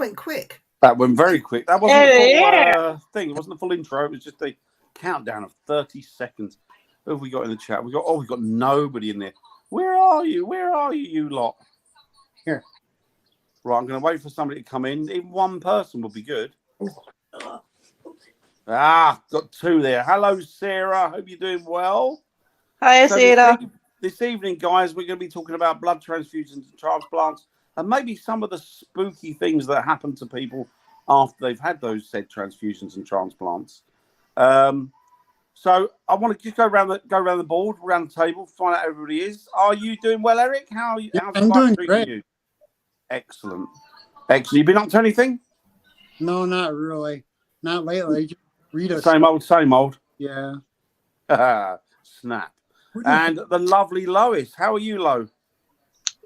went quick. That went very quick. That wasn't the full thing. It wasn't the full intro. It was just a countdown of 30 seconds. Who have we got in the chat? We've got nobody in there. Where are you? Where are you, you lot? Here. Right, I'm going to wait for somebody to come in. Even one person would be good. Got two there. Hello, Sarah. Hope you're doing well. Hi, Sarah. This evening, guys, we're going to be talking about blood transfusions and transplants and maybe some of the spooky things that happen to people after they've had those said transfusions and transplants. So I want to just go around the board, around the table, find out how everybody is. Are you doing well, Eric? How's I'm doing great. You? Excellent. You been up to anything? No, not really. Not lately. Just read us. Same old. Yeah. Snap. And the lovely Lois. How are you, Lo?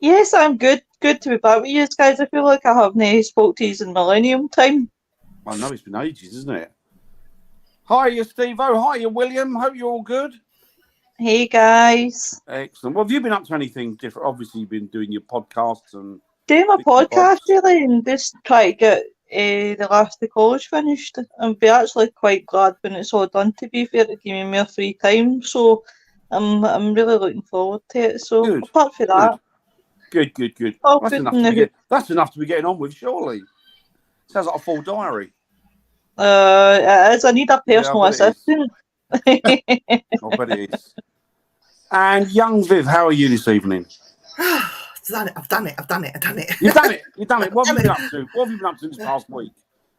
Yes, I'm good. Good to be back with you guys. I feel like I haven't spoke to you in millennium time. I know it's been ages, isn't it? Hiya, Steve-O. Hiya, William. Hope you're all good. Hey, guys. Excellent. Well, have you been up to anything different? Obviously, you've been doing your podcasts and... Doing my podcast, really, and just try to get the last of college finished. I'm actually quite glad when it's all done, to be fair, to give me more free time. So I'm really looking forward to it. So good. Apart from that... Good. That's enough to be getting on with, surely. Sounds like a full diary. As I need a personal assistant. I bet it is. And young Viv, how are you this evening? I've done it. You've done it. What have you been up to? What have you been up to this past week?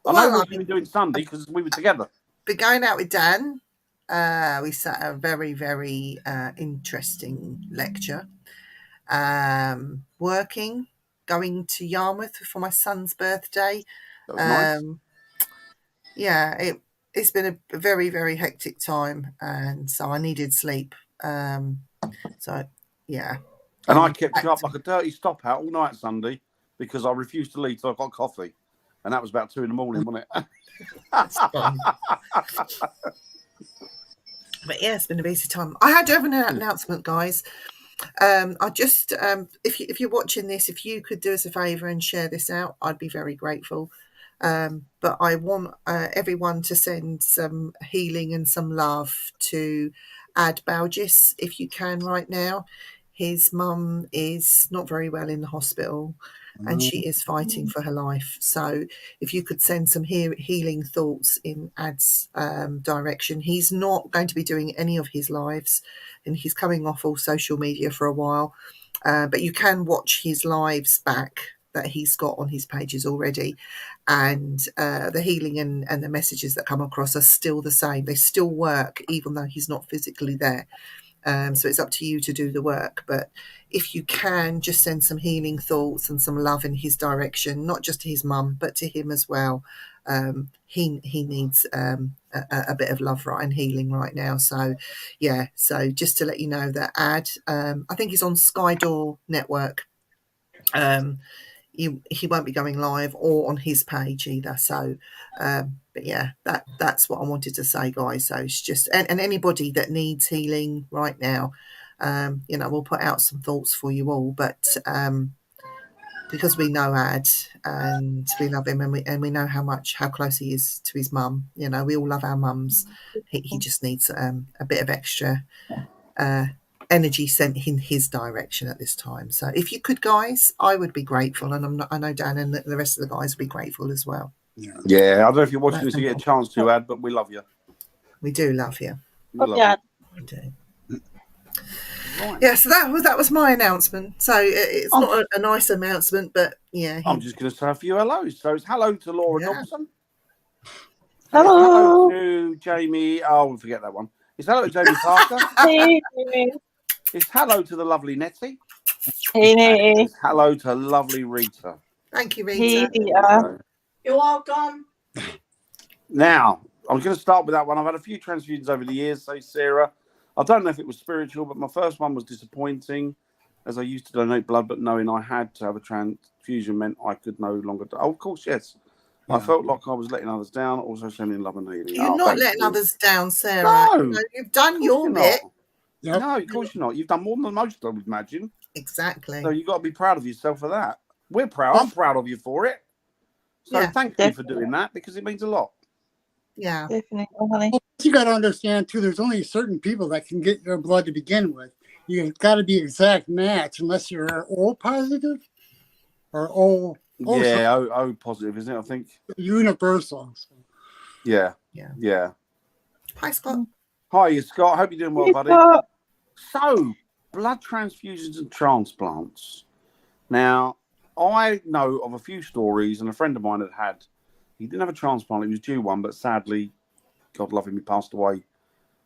I know what you've been doing Sunday because we were together. Been going out with Dan. We sat at a very, very interesting lecture. Working, going to Yarmouth for my son's birthday. That was nice. Yeah, it's been a very, very hectic time, and so I needed sleep. So yeah. And I kept you up like a dirty stop out all night Sunday because I refused to leave till I got coffee, and that was about 2 a.m, wasn't it? That's fun. But yeah, it's been a busy time. I had to have an announcement, guys. I just, if you're watching this, if you could do us a favour and share this out, I'd be very grateful. But I want everyone to send some healing and some love to Ad Balgis, if you can, right now. His mum is not very well in the hospital, and she is fighting for her life. So if you could send some healing thoughts in Ad's direction. He's not going to be doing any of his lives, and he's coming off all social media for a while. But you can watch his lives back that he's got on his pages already. And the healing and the messages that come across are still the same. They still work, even though he's not physically there. So it's up to you to do the work. But if you can, just send some healing thoughts and some love in his direction, not just to his mum, but to him as well. He needs a bit of love and healing right now. So, yeah. So just to let you know that Ad, I think he's on Skydor Network. He won't be going live or on his page either. So, but yeah, that's what I wanted to say, guys. So it's just, and anybody that needs healing right now, we'll put out some thoughts for you all. But because we know Ad and we love him, and we know how close he is to his mum. We all love our mums. He just needs a bit of extra energy sent in his direction at this time. So if you could, guys, I would be grateful, and I know Dan and the rest of the guys would be grateful as well. Yeah, I don't know if you're watching this, you get a chance to, Ad, but we love you. We do love you. We do. Right. Yeah, so that was my announcement. So it's not a nice announcement, but yeah. I'm just going to say a few hellos. So it's hello to Laura Dobson. Hello. Hello to Jamie. Oh, we'll forget that one. It's hello to Jamie Parker. Hey. It's hello to the lovely Nettie. Hey, Nettie. It's hello to lovely Rita. Thank you, Rita. Hey, Rita. You're welcome. Now, I'm going to start with that one. I've had a few transfusions over the years, so Sarah. I don't know if it was spiritual, but my first one was disappointing, as I used to donate blood, but knowing I had to have a transfusion meant I could no longer... Oh, of course, yes. Yeah. I felt like I was letting others down, also sending love and healing. You're not letting others down, Sarah. No, you've done your bit. Yep. No, of course you're not. You've done more than most, I would imagine. Exactly. So you've got to be proud of yourself for that. We're proud. I'm proud of you for it. So Yeah. thank you for doing that, because it means a lot. Yeah. Definitely, honey. Well, you got to understand too. There's only certain people that can get your blood to begin with. You've got to be exact match, unless you're O positive or O Yeah, O positive, isn't it? I think. universal. Yeah. Yeah. Yeah. Hi, Scott. Hi, Scott. I hope you're doing well, Hey, buddy. Scott. So, blood transfusions and transplants. Now, I know of a few stories, and a friend of mine he didn't have a transplant, he was due one, but sadly, God love him, he passed away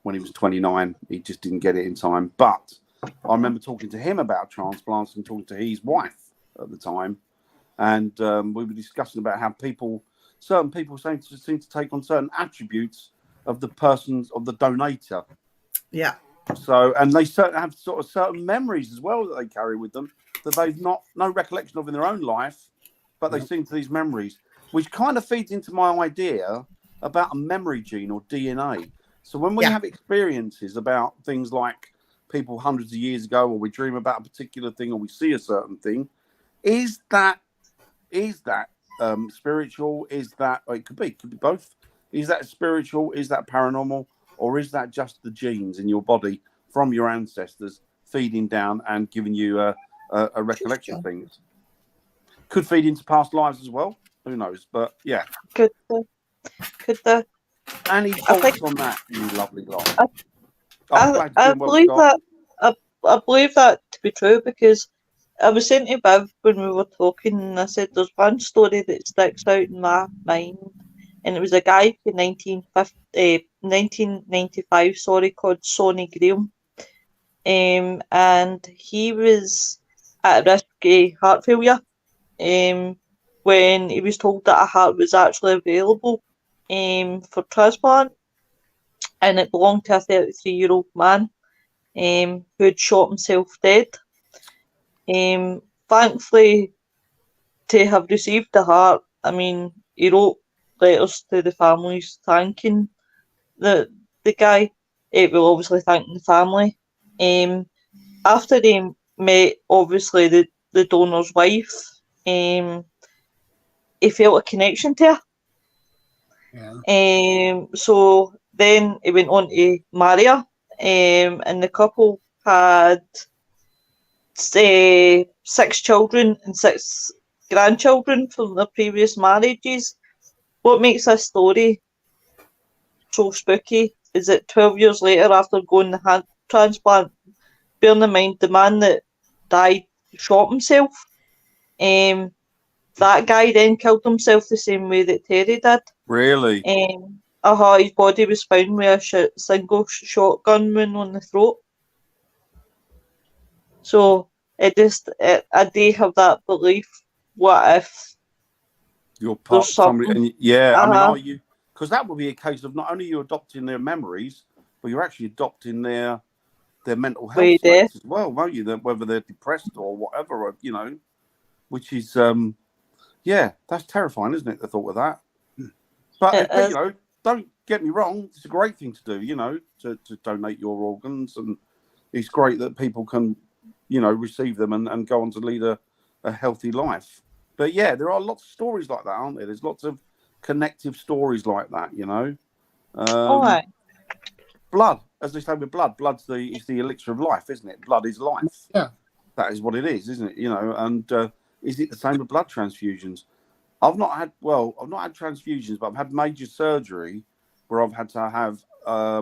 when he was 29. He just didn't get it in time. But I remember talking to him about transplants and talking to his wife at the time. And we were discussing about how certain people seem to take on certain attributes of the donator. Yeah. So, and they have sort of certain memories as well that they carry with them that they've no recollection of in their own life, but they seem to these memories, which kind of feeds into my idea about a memory gene or DNA. So when we have experiences about things like people hundreds of years ago, or we dream about a particular thing, or we see a certain thing, is that spiritual? Is that, or it could be both? Is that spiritual? Is that paranormal? Or is that just the genes in your body from your ancestors feeding down and giving you a recollection of things? Could feed into past lives as well. Who knows? But yeah. Could the Any thoughts on that, you lovely lot? I'm glad you're I doing well, believe Scott. that I believe that to be true, because I was saying to Viv when we were talking, and I said there's one story that sticks out in my mind, and it was a guy from 1995, called Sonny Graham, and he was at risk of heart failure, when he was told that a heart was actually available, for transplant, and it belonged to a 33-year-old man, who had shot himself dead. Thankfully, to have received the heart, I mean, he wrote letters to the families thanking the guy. Well, obviously thanking the family. After he met, obviously, the donor's wife, he felt a connection to her. Yeah. So then he went on to marry her, and the couple had 6 children and 6 grandchildren from their previous marriages. What makes this story so spooky is that 12 years later, after going the hand transplant, bearing in mind the man that died shot himself, that guy then killed himself the same way that Terry did. Really? His body was found with a single shotgun wound on the throat. So I do have that belief. What if You're part there's of somebody, something? and I mean, are you? Because that would be a case of not only you adopting their memories, but you're actually adopting their mental health states as well, won't you? Whether they're depressed or whatever, or, which is, that's terrifying, isn't it? The thought of that. But don't get me wrong, it's a great thing to do, to donate your organs, and it's great that people can, receive them and go on to lead a healthy life. But yeah, there are lots of stories like that, aren't there? There's lots of connective stories like that, Blood, as they say with blood, it's the elixir of life, isn't it? Blood is life. Yeah. That is what it is, isn't it? And is it the same with blood transfusions? I've not had transfusions, but I've had major surgery where I've had to have I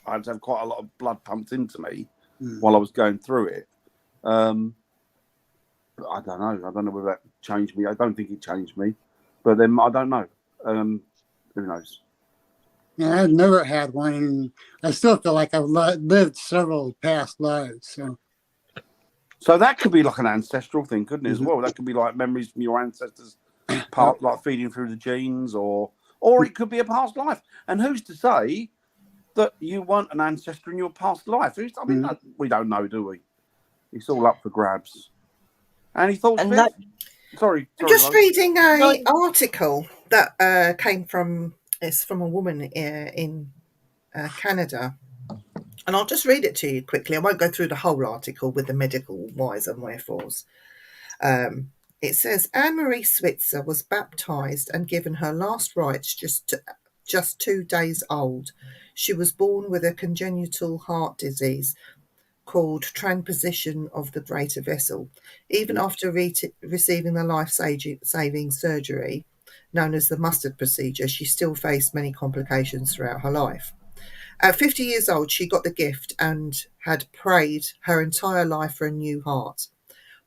had to have quite a lot of blood pumped into me while I was going through it. But I don't know. I don't know whether that changed me. I don't think it changed me. But then I don't know. Who knows? Yeah, I've never had one, and I still feel like I've lived several past lives. So that could be like an ancestral thing, couldn't it, as well? That could be like memories from your ancestors, like feeding through the genes, or it could be a past life. And who's to say that you weren't an ancestor in your past life? We don't know, do we? It's all up for grabs. Any thoughts, Viv? Sorry, I'm just reading an article that came from a woman in Canada, and I'll just read it to you quickly. I won't go through the whole article with the medical whys and wherefores. It says Anne-Marie Switzer was baptised and given her last rites just 2 days old. She was born with a congenital heart disease called transposition of the greater vessel. Even after receiving the life-saving surgery, known as the mustard procedure, she still faced many complications throughout her life. At 50 years old, she got the gift and had prayed her entire life for a new heart.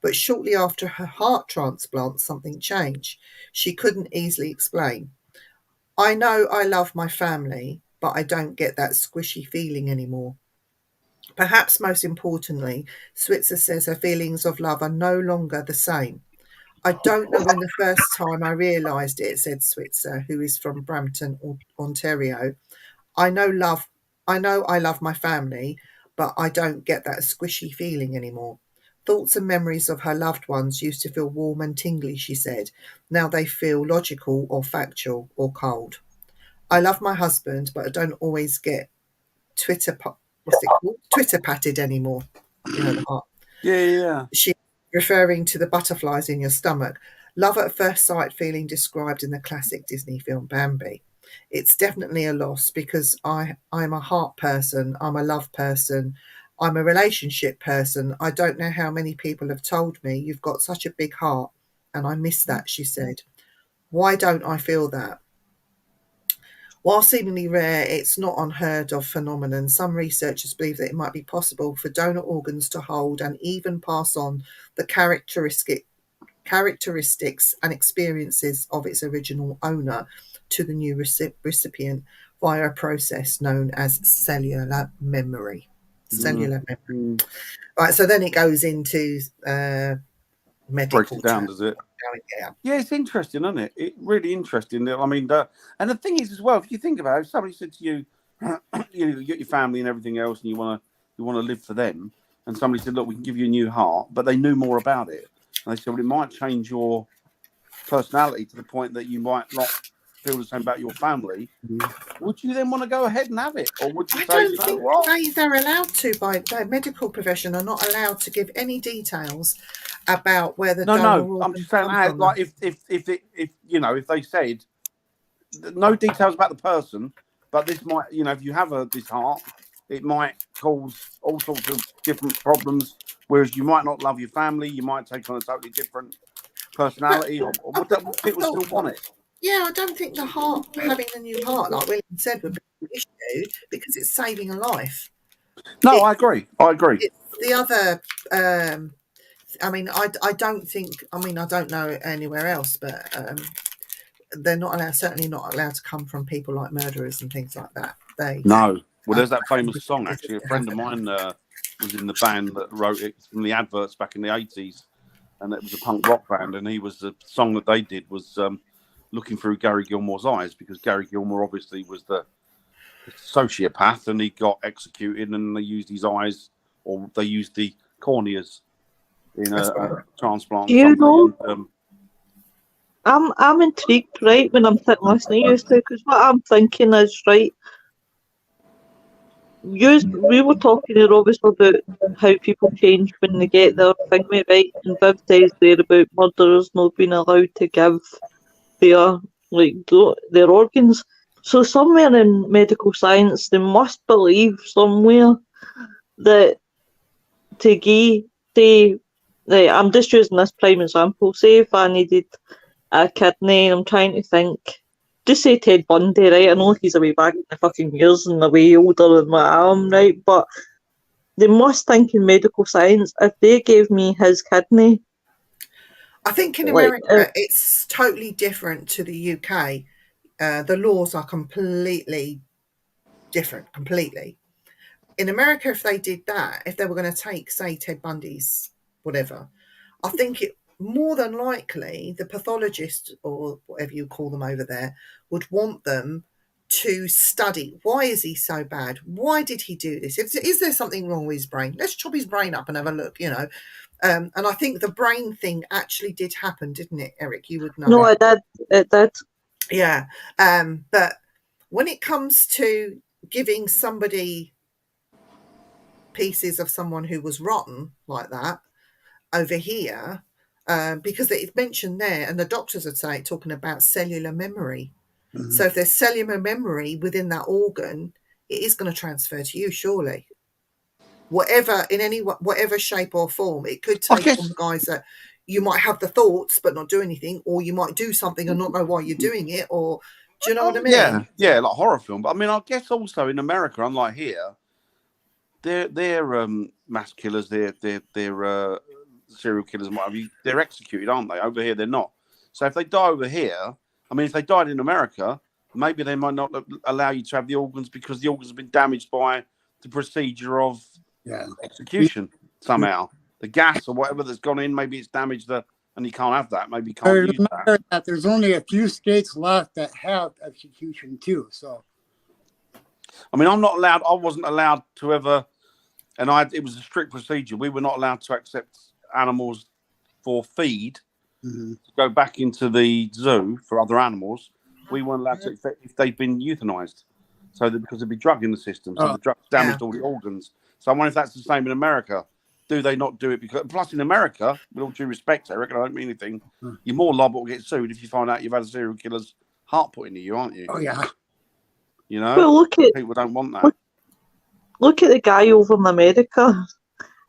But shortly after her heart transplant, something changed. She couldn't easily explain. I know I love my family, but I don't get that squishy feeling anymore. Perhaps most importantly, Switzer says her feelings of love are no longer the same. I don't know when the first time I realised it, said Switzer, who is from Brampton, Ontario. I know I love my family, but I don't get that squishy feeling anymore. Thoughts and memories of her loved ones used to feel warm and tingly, she said. Now they feel logical or factual or cold. I love my husband, but I don't always get Twitter patted anymore. You know, the heart. Yeah. She referring to the butterflies in your stomach. Love at first sight feeling described in the classic Disney film Bambi. It's definitely a loss because I'm a heart person, I'm a love person, I'm a relationship person. I don't know how many people have told me you've got such a big heart, and I miss that, she said. Why don't I feel that? While seemingly rare, it's not unheard of phenomenon. Some researchers believe that it might be possible for donor organs to hold and even pass on the characteristics and experiences of its original owner to the new recipient via a process known as cellular memory. Cellular memory. Right, so then it goes into medical Breaks it down, does it? Yeah, it's interesting, isn't it? It's really interesting. I mean, and the thing is as well, if you think about it, if somebody said to you, you get your family and everything else, and you want to live for them, and somebody said, look, we can give you a new heart, but they knew more about it, and they said, well, it might change your personality to the point that you might not feel the same about your family. Would you then want to go ahead and have it, or would you I say, don't you know think what? they're allowed to. By their medical profession are not allowed to give any details about where the donor No. I'm organs just saying, come from. like if you know, if they said no details about the person, but this might, you know, if you have this heart, it might cause all sorts of different problems. Whereas you might not love your family, you might take on a totally different But personality, or would people still want it? yeah, I don't think the heart, having a new heart, like William said, would be an issue because it's saving a life. No, It, I agree. it's the other. I mean, I don't think. I mean, I don't know anywhere else, but they're not allowed. Certainly not allowed to come from people like murderers and things like that. No. Well, there's that famous song, actually. A friend of mine was in the band that wrote it from the adverts back in the 80s, and it was a punk rock band, and the song that they did was looking through Gary Gilmore's eyes, because Gary Gilmore obviously was the sociopath, and he got executed, and they used his eyes, or they used the corneas in a transplant. Do you know? I'm intrigued, right, when I'm sitting listening to you, because what I'm thinking is, right, we were talking here obviously about how people change when they get their thingy, right, and Viv says there about murderers not being allowed to give their, like, their organs. So somewhere in medical science, they must believe somewhere that to give, say, like, I'm just using this prime example, say if I needed a kidney, I'm trying to think, just say Ted Bundy, right? I know he's a way back in the fucking years and a way older than what I am, right? But they must think in medical science, if they gave me his kidney. I think in Like, America, it's totally different to the UK. The laws are completely different, completely. In America, if they did that, if they were going to take, say, Ted Bundy's whatever, I think it more than likely the pathologist or whatever you call them over there would want them to study, why is he so bad? Why did he do this? Is there something wrong with his brain? Let's chop his brain up and have a look, you know. And I think the brain thing actually did happen, didn't it, Eric? You would know. No, it did. It did. Yeah. But when it comes to giving somebody pieces of someone who was rotten like that over here, because it's mentioned there, and the doctors would say, talking about cellular memory. Mhm. So if there's cellular memory within that organ, it is going to transfer to you, surely. Whatever, in any whatever shape or form, it could I take on guess. the guys that you might have the thoughts but not do anything, or you might do something and not know why you're doing it, or do you know what I mean? Yeah, like horror film. But I mean, I guess also in America, unlike here, they're mass killers. They're serial killers and what have you. They're executed, aren't they? Over here, they're not. So if they die over here, I mean, if they died in America, maybe they might not allow you to have the organs because the organs have been damaged by the procedure of Yeah. execution somehow. The gas or whatever that's gone in, maybe it's damaged and you can't have that. Maybe you I can't use that. remember that there's only a few states left that have execution too. So I mean, I wasn't allowed to ever, it was a strict procedure. We were not allowed to accept animals for feed mhm. to go back into the zoo for other animals. We weren't allowed to accept if they'd been euthanized. So that because there'd be drug in the system. So the drug damaged all the organs. So I wonder if that's the same in America. Do they not do it? Because plus in America, with all due respect, Eric, I don't mean anything, you're more liable to get sued if you find out you've had a serial killer's heart put into you, aren't you? Oh yeah. You know? Well, People don't want that. look at the guy over in America.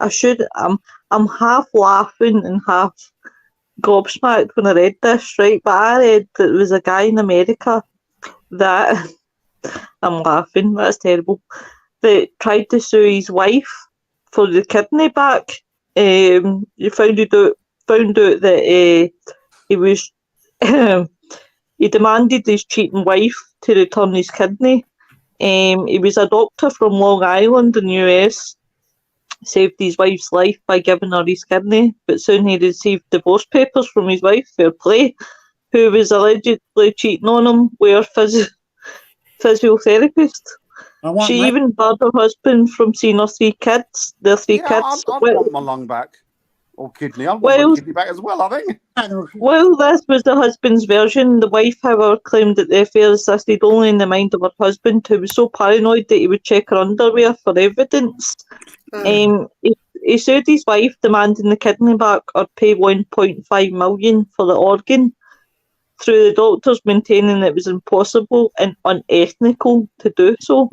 I'm half laughing and half gobsmacked when I read this, right? But I read that there was a guy in America that I'm laughing, that's terrible, that tried to sue his wife for the kidney back. You found out that he was he demanded his cheating wife to return his kidney. He was a doctor from Long Island in the US, saved his wife's life by giving her his kidney, but soon he received divorce papers from his wife, fair play, who was allegedly cheating on him with her physiotherapist. I want She my even barred her husband from seeing her three kids. Their three Yeah, kids. I'd want my lung back or kidney. I'd want my Well, kidney back as well, I think. While this was the husband's version, the wife, however, claimed that the affair existed only in the mind of her husband, who was so paranoid that he would check her underwear for evidence. He sued his wife, demanding the kidney back or pay $1.5 million for the organ, through the doctors maintaining it was impossible and unethical to do so.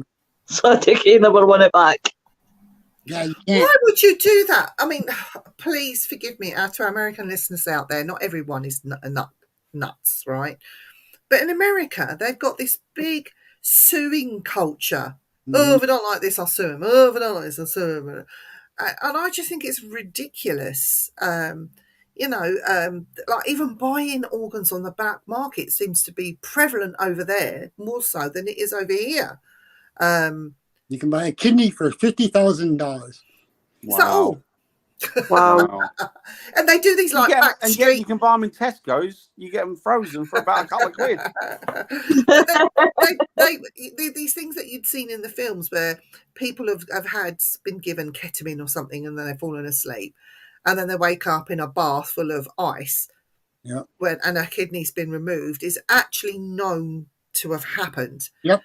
So I think he never won it back. Yeah, you can't. Why would you do that? I mean, please forgive me to our American listeners out there. Not everyone is nuts, right? But in America, they've got this big suing culture. Oh, if I don't like this, I'll sue him. Oh, if I don't like this, I'll sue him. And I just think it's ridiculous. Like even buying organs on the black market seems to be prevalent over there more so than it is over here. You can buy a kidney for $50,000. Is that all? Wow. And they do these like back and street. you can buy them in Tesco's. You get them frozen for about a couple of quid. These things that you'd seen in the films where people have been given ketamine or something and then they've fallen asleep and then they wake up in a bath full of ice and a kidney's been removed is actually known to have happened. Yep.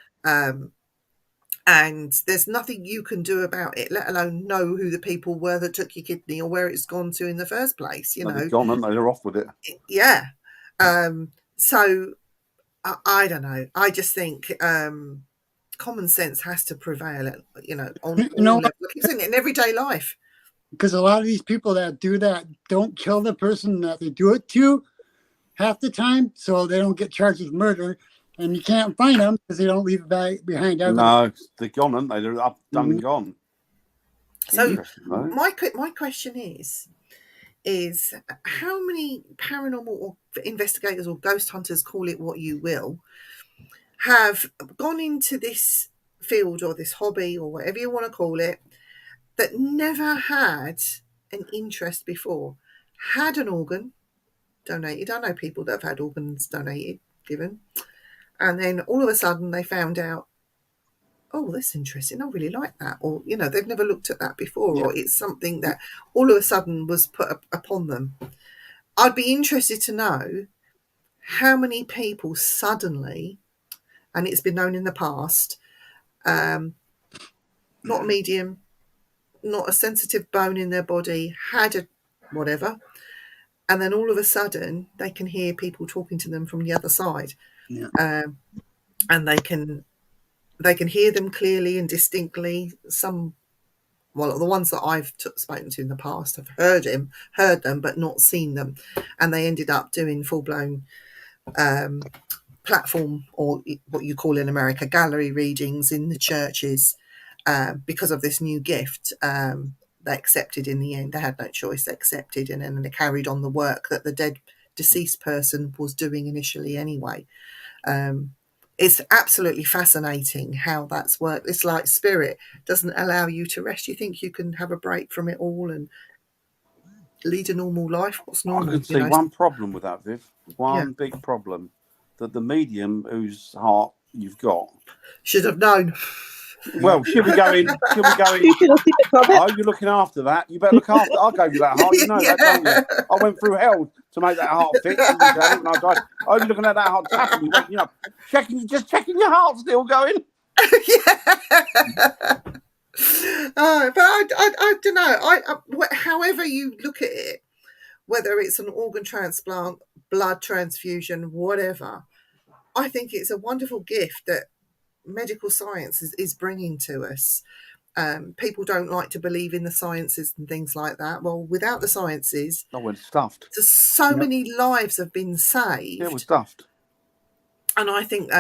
And there's nothing you can do about it, let alone know who the people were that took your kidney or where it's gone to in the first place. They're gone, aren't they? They're off with it. Yeah. So I don't know. I just think common sense has to prevail. On all levels. I keep saying it in everyday life. Because a lot of these people that do that don't kill the person that they do it to half the time, so they don't get charged with murder. And you can't find them because they don't leave it behind evidence. No, they're gone, aren't they? They're up, done and gone. So my question is how many paranormal or investigators or ghost hunters, call it what you will, have gone into this field or this hobby or whatever you want to call it that never had an interest before, had an organ donated. I know people that have had organs donated, given. And then all of a sudden they found out, oh, that's interesting. I really like that. Or, they've never looked at that before, or it's something that all of a sudden was put upon them. I'd be interested to know how many people suddenly, and it's been known in the past, not a medium, not a sensitive bone in their body, had a whatever, and then all of a sudden they can hear people talking to them from the other side. Yeah. And they can hear them clearly and distinctly. Well, the ones that I've spoken to in the past have heard them, but not seen them, and they ended up doing full-blown platform, or what you call in America gallery readings in the churches, because of this new gift. They accepted in the end. They had no choice. They accepted, and then they carried on the work that the deceased person was doing initially anyway. It's absolutely fascinating how that's worked. It's like spirit doesn't allow you to rest. You think you can have a break from it all and lead a normal life. What's normal? I can see one problem with that, Viv. One big problem, that the medium whose heart you've got should have known. Well, she'll be going. You should have seen it coming. Oh, you're looking after that. You better look after. I gave you that heart. You know that, don't you? I went through hell to make that heart fit. And I died. Oh, you're looking at that heart tapping. You waking up, checking your heart still going. But I don't know. However you look at it, whether it's an organ transplant, blood transfusion, whatever, I think it's a wonderful gift that medical science is bringing to us. People don't like to believe in the sciences and things like that. Well, without the sciences, we're stuffed. So many lives have been saved. Yeah, we're stuffed. And I think,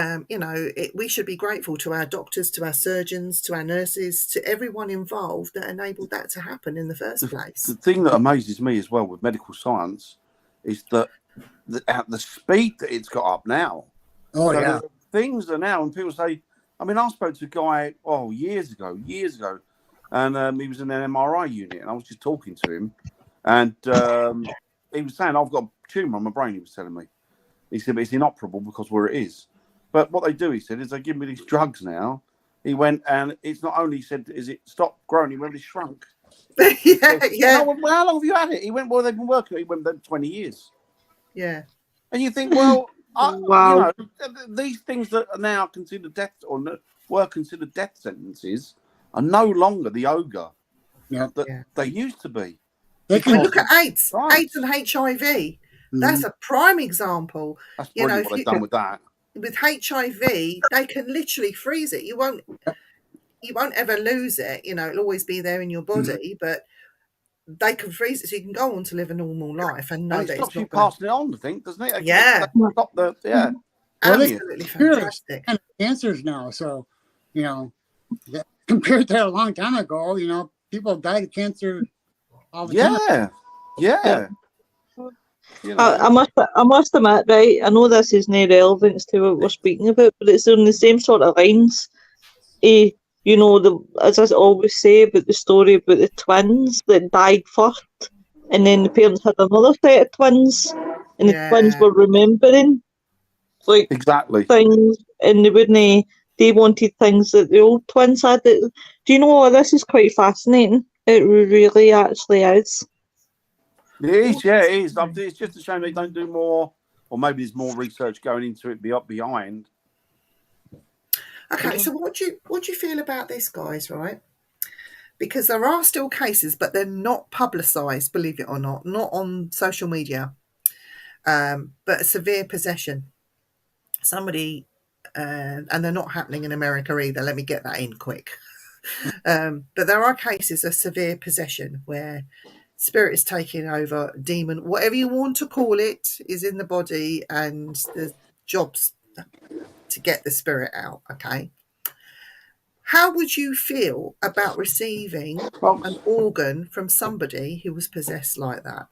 we should be grateful to our doctors, to our surgeons, to our nurses, to everyone involved that enabled that to happen in the first place. The thing that amazes me as well with medical science is that the speed that it's got up now. Oh, so yeah. Things are now, and people say, I mean, I spoke to a guy, years ago, and he was in an MRI unit, and I was just talking to him, and he was saying, I've got a tumour on my brain, he was telling me. He said, but it's inoperable because where it is. But what they do, he said, is they give me these drugs now. He went, and it's not only, he said, is it stopped growing? He went, it's shrunk. Yeah. Well, how long have you had it? He went, well, they've been working. He went, 20 years. Yeah. And you think, well, wow. These things that are now considered death or were considered death sentences are no longer the ogre that they used to be. Look at AIDS and HIV. That's a prime example. That's brilliant what they've done with that. With HIV, they can literally freeze it. You won't ever lose it. It'll always be there in your body, but they can freeze it so you can go on to live a normal life and know that stops you passing it on, I think, doesn't it? Absolutely fantastic. And cancers now, so compared to a long time ago, people died of cancer all the time. Yeah. I must admit, right, I know this is no relevance to what we're speaking about, but it's on the same sort of lines. As I always say about the story about the twins that died first, and then the parents had another set of twins, and the twins were remembering exactly things, and they wanted things that the old twins had. Do you know what? This is quite fascinating. It really actually is. It is, yeah, it is. It's just a shame they don't do more, or maybe there's more research going into it behind. Okay, so what do you feel about this, guys? Right, because there are still cases, but they're not publicised, believe it or not on social media. But a severe possession, somebody, and they're not happening in America either. Let me get that in quick. But there are cases of severe possession where spirit is taking over, demon, whatever you want to call it, is in the body, and the job's to get the spirit out. Okay, how would you feel about receiving an organ from somebody who was possessed like that,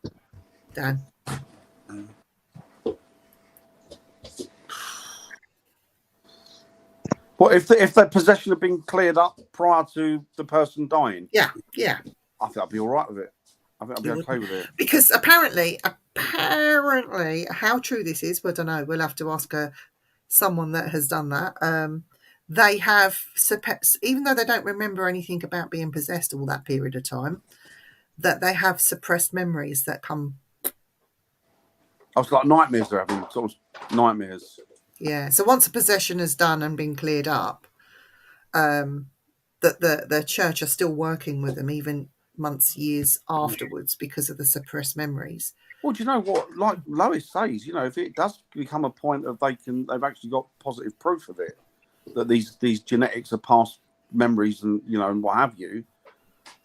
Dan? Well, if the possession had been cleared up prior to the person dying, yeah, I think I'd be all right with it. I think I'd be okay with it. Because apparently, how true this is, I don't know. We'll have to ask someone that has done that. They have, even though they don't remember anything about being possessed all that period of time, that they have suppressed memories that come. I was like nightmares they're having, sort of nightmares. Yeah. So once a possession is done and been cleared up, that the church are still working with them even months, years afterwards because of the suppressed memories. Well, do you know what? Like Lois says, if it does become a point of they've actually got positive proof of it, that these genetics are past memories and and what have you,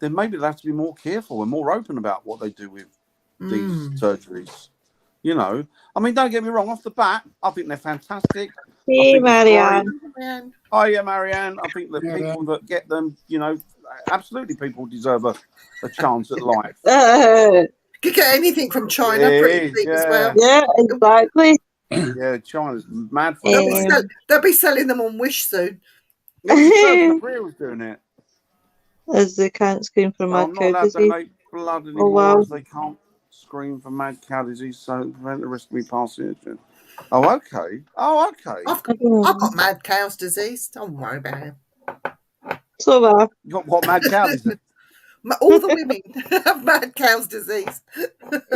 then maybe they have to be more careful and more open about what they do with these surgeries. I mean, don't get me wrong. Off the bat, I think they're fantastic. Hey, Marianne. Hiya, Marianne. I think the people that get them, absolutely, people deserve a chance at life. You get anything from China pretty cheap as well. Yeah, exactly. Yeah, China's mad for it. They'll be selling them on Wish soon. Korea was doing it. As they can't scream for mad cow disease. I'm not allowed to donate blood anymore, as they can't scream for mad cow disease, so prevent the risk of me passing it. Oh, okay. I've got mad cow's disease. Don't worry about it. So you got what mad cow disease? All the women have mad cow's disease.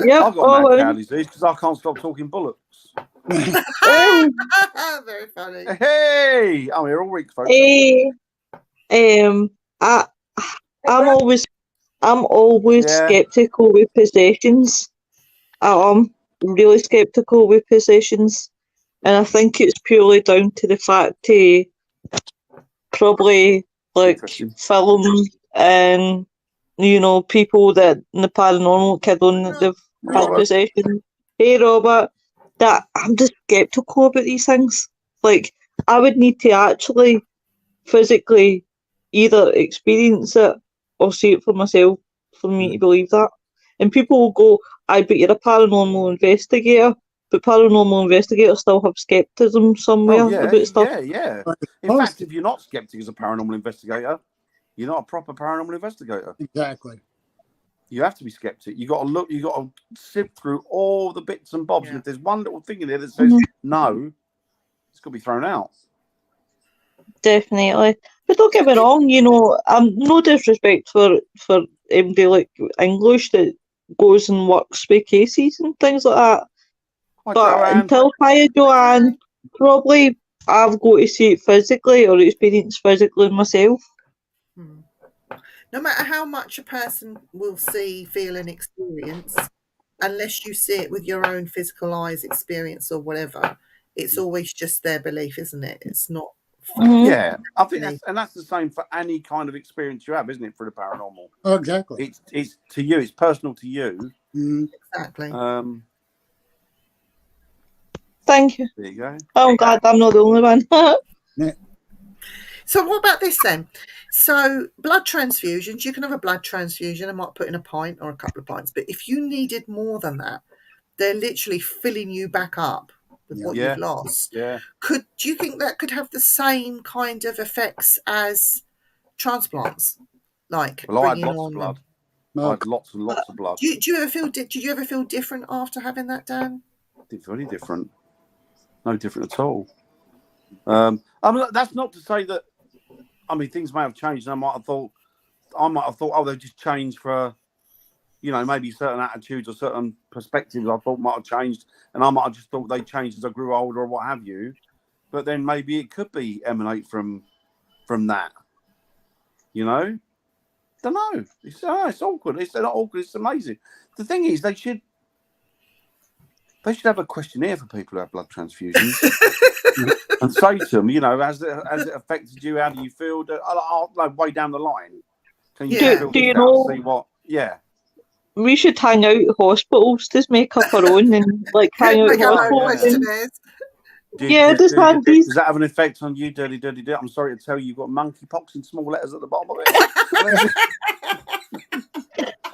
Yep, I've got mad cow disease because I can't stop talking bullocks. Very funny. Hey, I'm here all week, folks. I'm always skeptical with possessions. I'm really skeptical with possessions, and I think it's purely down to the fact probably like film and people that in the paranormal kid on they've had possession. Hey, Robert, that I'm just skeptical about these things. Like, I would need to actually physically either experience it or see it for myself for me to believe that. And people will go, I bet you're a paranormal investigator, but paranormal investigators still have skepticism somewhere about stuff. Yeah. In fact, if you're not skeptic as a paranormal investigator, you're not a proper paranormal investigator. Exactly. You have to be skeptic. You got to look. You got to sift through all the bits and bobs. And if there's one little thing in there that says no, it's got to be thrown out. Definitely. But don't get me wrong, no disrespect for MD like English that goes and works with cases and things like that. Hiya, Joanne, probably I've got to see it physically or experience physically myself. No matter how much a person will see, feel and experience, unless you see it with your own physical eyes, experience or whatever, it's always just their belief, isn't it? It's not. Yeah, I think that's the same for any kind of experience you have, isn't it? For the paranormal. Oh, exactly. It's to you. It's personal to you. Exactly. Thank you. There you go. Oh, I'm glad I'm not the only one. So what about this then? So blood transfusions, you can have a blood transfusion. I might put in a pint or a couple of pints, but if you needed more than that, they're literally filling you back up with what you've lost. Yeah. Do you think that could have the same kind of effects as transplants? Like, well, I had lots of blood. I had lots and lots of blood. Did you ever feel different after having that, Dan? I didn't feel any different. No different at all. I mean, that's not to say that. I mean, things may have changed. And I might have thought, oh, they've just changed for, maybe certain attitudes or certain perspectives. I thought might have changed, and I might have just thought they changed as I grew older or what have you. But then maybe it could emanate from that. Don't know. It's awkward. It's not awkward. It's amazing. The thing is, they should have a questionnaire for people who have blood transfusions and say to them, has it affected you? How do you feel? Like way down the line. Can you do you know? See what? Yeah. We should hang out at hospitals, just make up our own and hang out at hospitals. Does that have an effect on you, dirty? I'm sorry to tell you, you've got monkeypox in small letters at the bottom of it.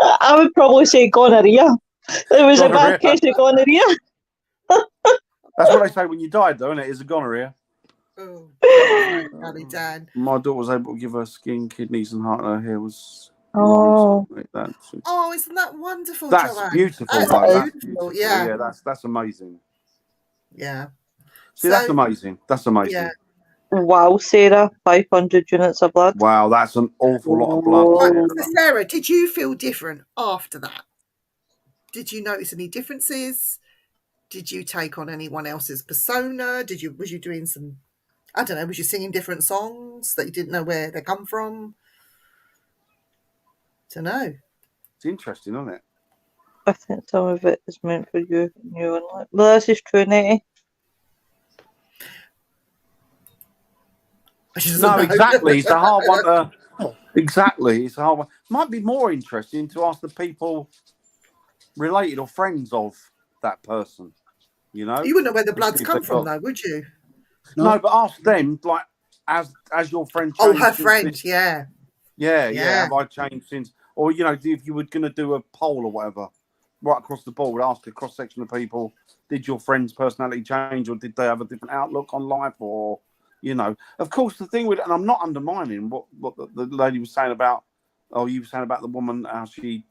I would probably say gonorrhea. There was a bad case of gonorrhea. That's what they say when you died, though, isn't it? It's a gonorrhea. Oh, Dan. My daughter was able to give her skin, kidneys, and heart. Her hair was. Like that. Oh, isn't that wonderful? That's Joanne? Beautiful. That's beautiful. Yeah, that's amazing. Yeah. See, that's amazing. That's amazing. Yeah. Wow, Sarah, 500 units of blood. Wow, that's an awful lot of blood. Sarah, did you feel different after that? Did you notice any differences? Did you take on anyone else's persona? Was you doing some, I don't know, was you singing different songs that you didn't know where they come from? Don't know. It's interesting, isn't it? I think some of it is meant for you. Well, this is true, Nettie. She doesn't No, know. exactly. It's a hard one to. Oh. Exactly, it's a hard one. Might be more interesting to ask the people related or friends of that person. You know, You wouldn't know where the to see blood's if come they've from, got- though, would you? No, but ask them, like, as your friend changed. Oh, her since friend, this- yeah. Yeah. Yeah. Have I changed since? Or, you know, if you were going to do a poll or whatever, right across the board, ask a cross section of people, did your friend's personality change, or did they have a different outlook on life? Or, you know, of course, the thing with, and I'm not undermining what the lady was saying about, you were saying about the woman, how she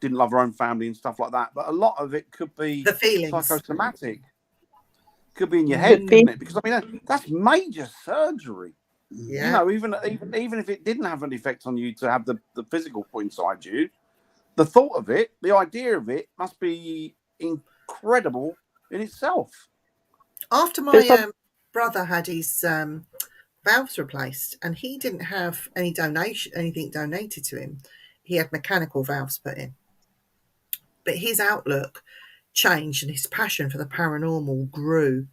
didn't love her own family and stuff like that. But a lot of it could be The feelings. psychosomatic. Could be in your head, Could be. couldn't it? Because I mean, that's major surgery. Yeah. You know, even if it didn't have an effect on you to have the physical put inside you, the thought of it, the idea of it, must be incredible in itself. After my brother had his valves replaced, and he didn't have anything donated to him, he had mechanical valves put in. But his outlook changed, and his passion for the paranormal grew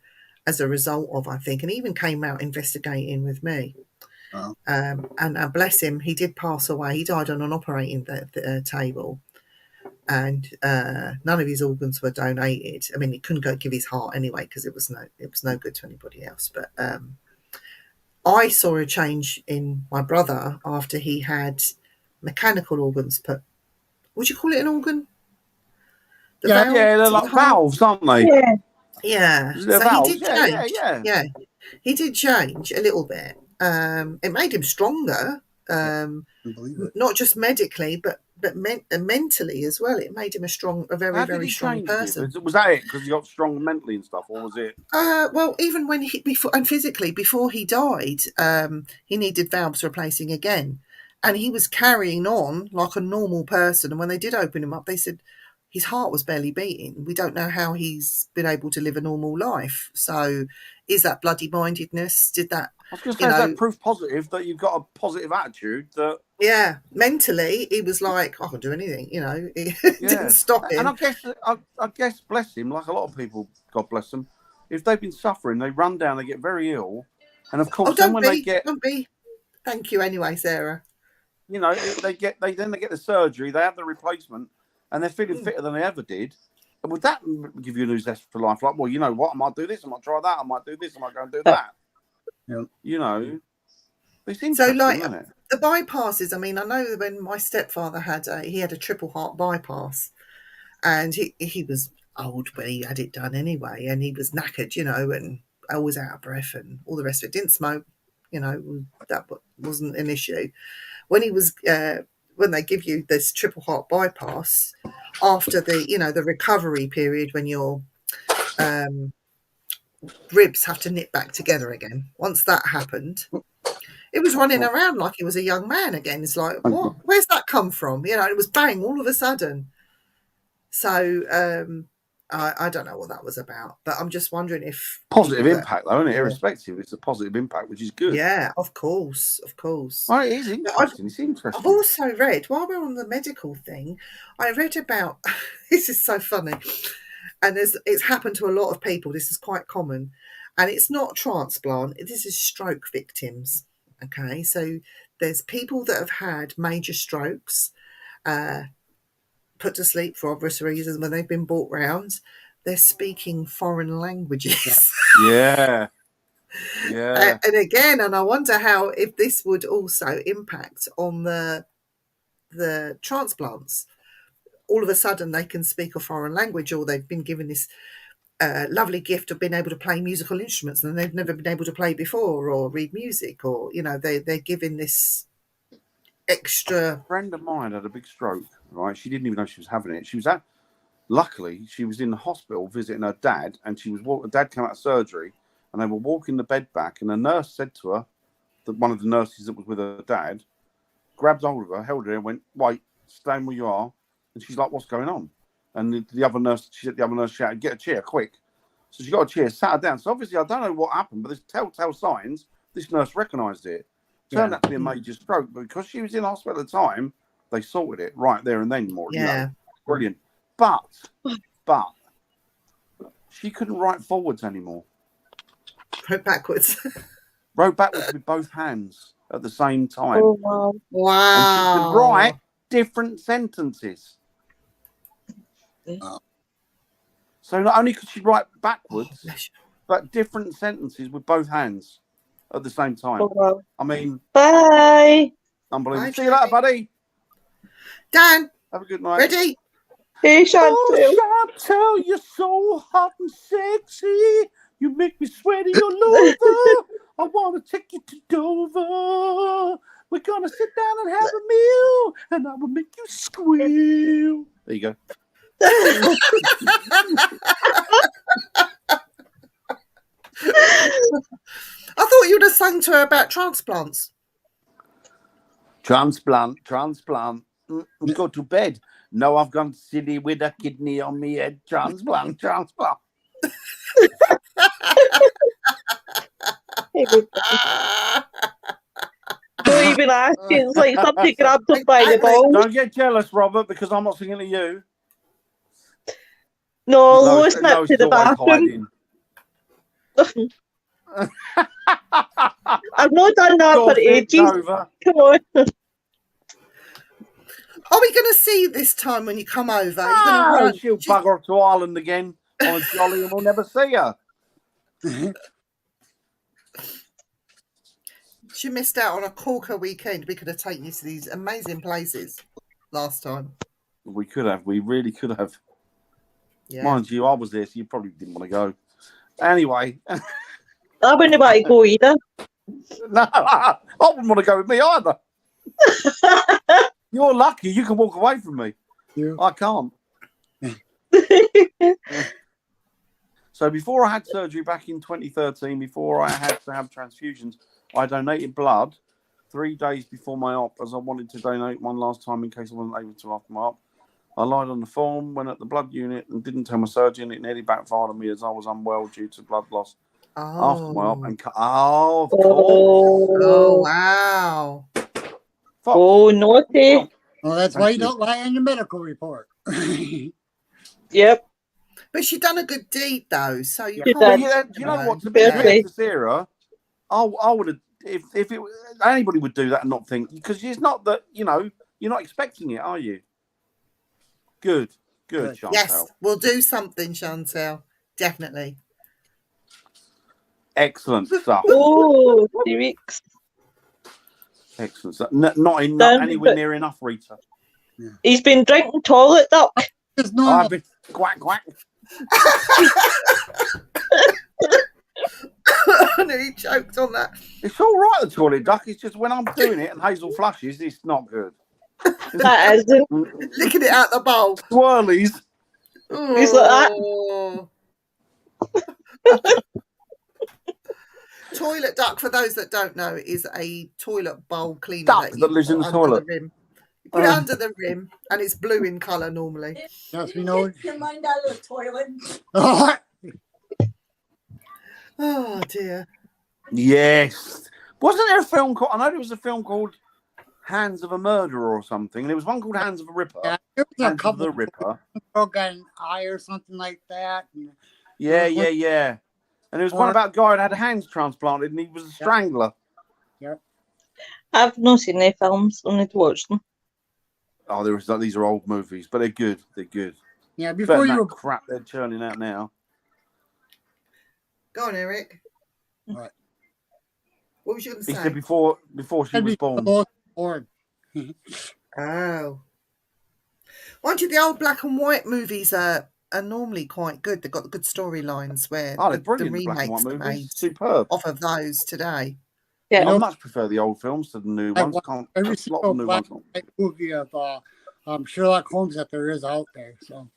as a result of, I think, and he even came out investigating with me. Wow. And bless him, he did pass away. He died on an operating table, and none of his organs were donated. I mean, he couldn't go give his heart anyway because it was no good to anybody else. But I saw a change in my brother after he had mechanical organs put. Would you call it an organ? Yeah, they're like valves, aren't they? Yeah. Yeah. They're So valves. he did change. Yeah. He did change a little bit. It made him stronger. Not just medically, but mentally as well. It made him a very strong person. Was that it? Because he got stronger mentally and stuff, or was it? Well, even when physically before he died, he needed valves replacing again, and he was carrying on like a normal person. And when they did open him up, they said his heart was barely beating. We don't know how he's been able to live a normal life. So, is that bloody mindedness? Did that? I was going to say, is that proof positive that you've got a positive attitude? That mentally he was like, I can do anything. You know, it didn't stop him. And I guess, bless him, like a lot of people, God bless them, if they've been suffering, they run down, they get very ill, and of course, don't be. Thank you anyway, Sarah. You know, they get the surgery, they have the replacement, and they're feeling fitter than they ever did. And would that give you a new zest for life? Like, well, you know what? I might do this. I might try that. I might do this. I might go and do that. Yeah. You know, it's interesting, isn't it? The bypasses. I mean, I know when my stepfather had a triple heart bypass, and he was old when he had it done anyway, and he was knackered, you know, and always out of breath and all the rest of it. Didn't smoke, you know, that wasn't an issue. When he was when they give you this triple heart bypass after the recovery period when your ribs have to knit back together again. Once that happened, it was running around like he was a young man again. It's like, what? Where's that come from? You know, it was bang all of a sudden. So I don't know what that was about, but I'm just wondering if positive impact, though, isn't it? Irrespective, it's a positive impact, which is good. Yeah, of course. Well, it is interesting. It's interesting. I've also read, while we're on the medical thing, I read about this is so funny, and it's happened to a lot of people. This is quite common, and it's not transplant. This is stroke victims. Okay, so there's people that have had major strokes, put to sleep for obvious reasons when they've been brought round. They're speaking foreign languages. Yeah. And again, and I wonder how if this would also impact on the transplants. All of a sudden, they can speak a foreign language, or they've been given this lovely gift of being able to play musical instruments, and they've never been able to play before, or read music, or they're given this extra. A friend of mine had a big stroke. Right, she didn't even know she was having it. Luckily, she was in the hospital visiting her dad, and dad came out of surgery, and they were walking the bed back, and a nurse said to her, that one of the nurses that was with her dad, grabbed hold of her, held her, and went, "Wait, stay where you are." And she's like, "What's going on?" And the other nurse shouted, "Get a chair, quick." So she got a chair, sat her down. So obviously, I don't know what happened, but there's telltale signs. This nurse recognised it. Turned out to be a major stroke, but because she was in hospital at the time, they sorted it right there and then. Brilliant. But she couldn't write forwards anymore. Wrote backwards. Wrote backwards with both hands at the same time. Oh, wow. Wow. And she could write different sentences. Wow. So not only could she write backwards, Bless you. but different sentences with both hands at the same time. Oh, wow. I mean, Bye. unbelievable. Bye, See you later, Jamie. buddy. Dan, Have a good night. ready? Hey, Chantal. Oh, Chantal, you're so hot and sexy. You make me sweaty all over. I want to take you to Dover. We're going to sit down and have a meal, and I will make you squeal. There you go. I thought you'd have sung to her about transplants. Transplant. Go to bed. No, I've gone silly with a kidney on me head. Transplant. Don't even ask. It's like somebody grabbed him by the balls. Don't get jealous, Robert, because I'm not singing to you. No, Lois nipped to it's the always bathroom. hiding. I've not done that Go for fit, ages. Dover. Come on. Are we going to see you this time when you come over? Are you going to She'll bugger off to Ireland again on a jolly and we'll never see her. She missed out on a corker weekend. We could have taken you to these amazing places last time. We could have. We really could have. Yeah. Mind you, I was there, so you probably didn't want to go. Anyway. I wouldn't want to go either. No, I wouldn't want to go with me either. You're lucky you can walk away from me. Yeah. I can't. So before I had surgery back in 2013, before I had to have transfusions, I donated blood 3 days before my op, as I wanted to donate one last time in case I wasn't able to after my op. I lied on the form, went at the blood unit and didn't tell my surgeon. It nearly backfired on me as I was unwell due to blood loss after my op. And of course. Oh, wow. Fox. Oh, naughty. Well, that's why you don't lie on your medical report. Yep. But she done a good deed, though. So you She can't. did. Yeah, do you know what? To be Fair fair play. to Sarah, I would have, if it anybody would do that and not think, because it's not that, you know, you're not expecting it, are you? Good, Chantal. Yes, we'll do something, Chantal. Definitely. Excellent stuff. Oh, 3 weeks. Excellent stuff. Not anywhere near enough, Rita. He's been drinking toilet duck. It's normal. I've been quack. I nearly choked on that. It's all right, the toilet duck. It's just when I'm doing it and Hazel flushes, it's not good. That isn't. Licking it out the bowl. Swirlies. He's like that. Oh. Toilet duck, for those that don't know, is a toilet bowl cleaner Duck that that lives in the put under toilet. rim. You put it under the rim, and it's blue in colour normally. Yes, we know. Get your mind out of the toilet. Oh, Oh dear. Yes. Wasn't there a film called, I know there was a film called Hands of a Murderer or something, and there was one called Hands of a Ripper. yeah, there was a Hands of couple the of Ripper. people got an eye or something like that. And Yeah. And there was one about a guy that had a hands transplanted and he was a strangler. I've not seen any films. I need to watch them. Oh, these are old movies, but they're good. yeah, Better before than you that were crap they're churning out now. Go on, Eric. Right. What was you going to He say? said before she was born. born. Oh. Mind you, the old black and white movies are normally quite good. They've got good storylines where Oh, they're the brilliant, the black and remakes white are movies. made Superb. off of those today. Yeah. I much prefer the old films to the new I ones. watch Can't every a lot single of new black ones. and white movie of Sherlock Holmes that there is out there. So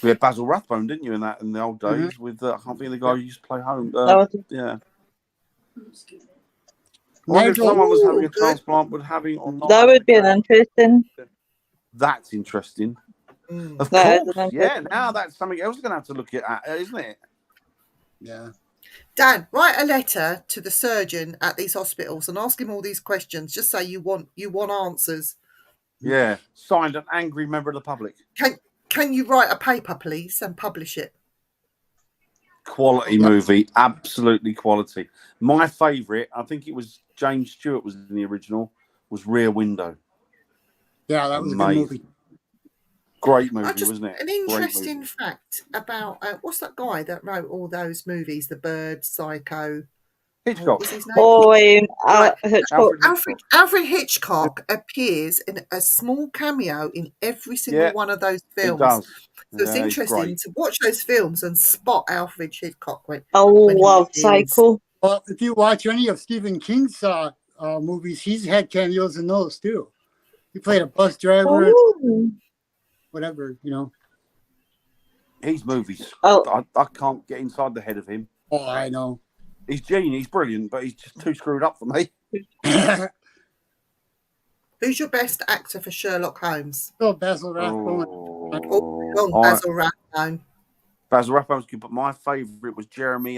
We had Basil Rathbone, didn't you, in the old days Mhm. with I can't think of the guy who used to play home. Yeah. I wonder if Nigel- someone was having a Good. transplant, would having or not. That would be an interesting. That's interesting. Mm. Of That is course, an yeah. interesting. Now that's something else we're going to have to look at, isn't it? yeah. Dan, write a letter to the surgeon at these hospitals and ask him all these questions. Just say you want answers. Yeah, signed an angry member of the public. Can you write a paper, please, and publish it? Quality movie, absolutely quality. My favourite, I think it was James Stewart was in the original, was Rear Window. Yeah, that was a good movie. Great movie, wasn't it? An interesting fact about what's that guy that wrote all those movies? The Bird, Psycho. Hitchcock. What was his name? Hitchcock. Alfred Hitchcock appears in a small cameo in every single one of those films. He does. So it's interesting to watch those films and spot Alfred Hitchcock. I love Psycho. Well, if you watch any of Stephen King's movies, he's had cameos in those too. He played a bus driver, whatever, you know. His movies, I can't get inside the head of him. Oh, I know. He's genius, he's brilliant, but he's just too screwed up for me. Who's your best actor for Sherlock Holmes? Oh, Basil Rathbone. Basil Rathbone. Basil Rathbone's good, but my favourite was Jeremy.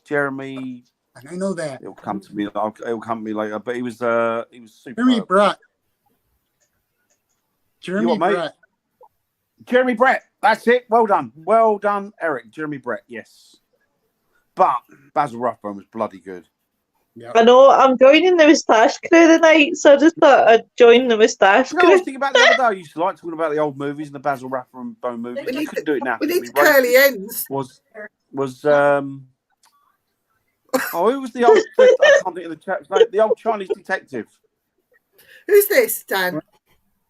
Jeremy. I know that. It'll come to me. It'll come to me later. But he was super. Jeremy Brett. Jeremy Brett. Jeremy Brett. That's it. Well done, Eric. Jeremy Brett. Yes. But Basil Rathbone was bloody good. Yep. I know. I'm joining the Moustache Crew tonight, so I just thought I'd join the Moustache Crew. I was thinking about the other day. I used to like talking about the old movies and the Basil Rathbone movies. We couldn't do it now. We need curly ends. Was who was the old? I can't think of the chap's name. The old Chinese detective. Who's this, Dan?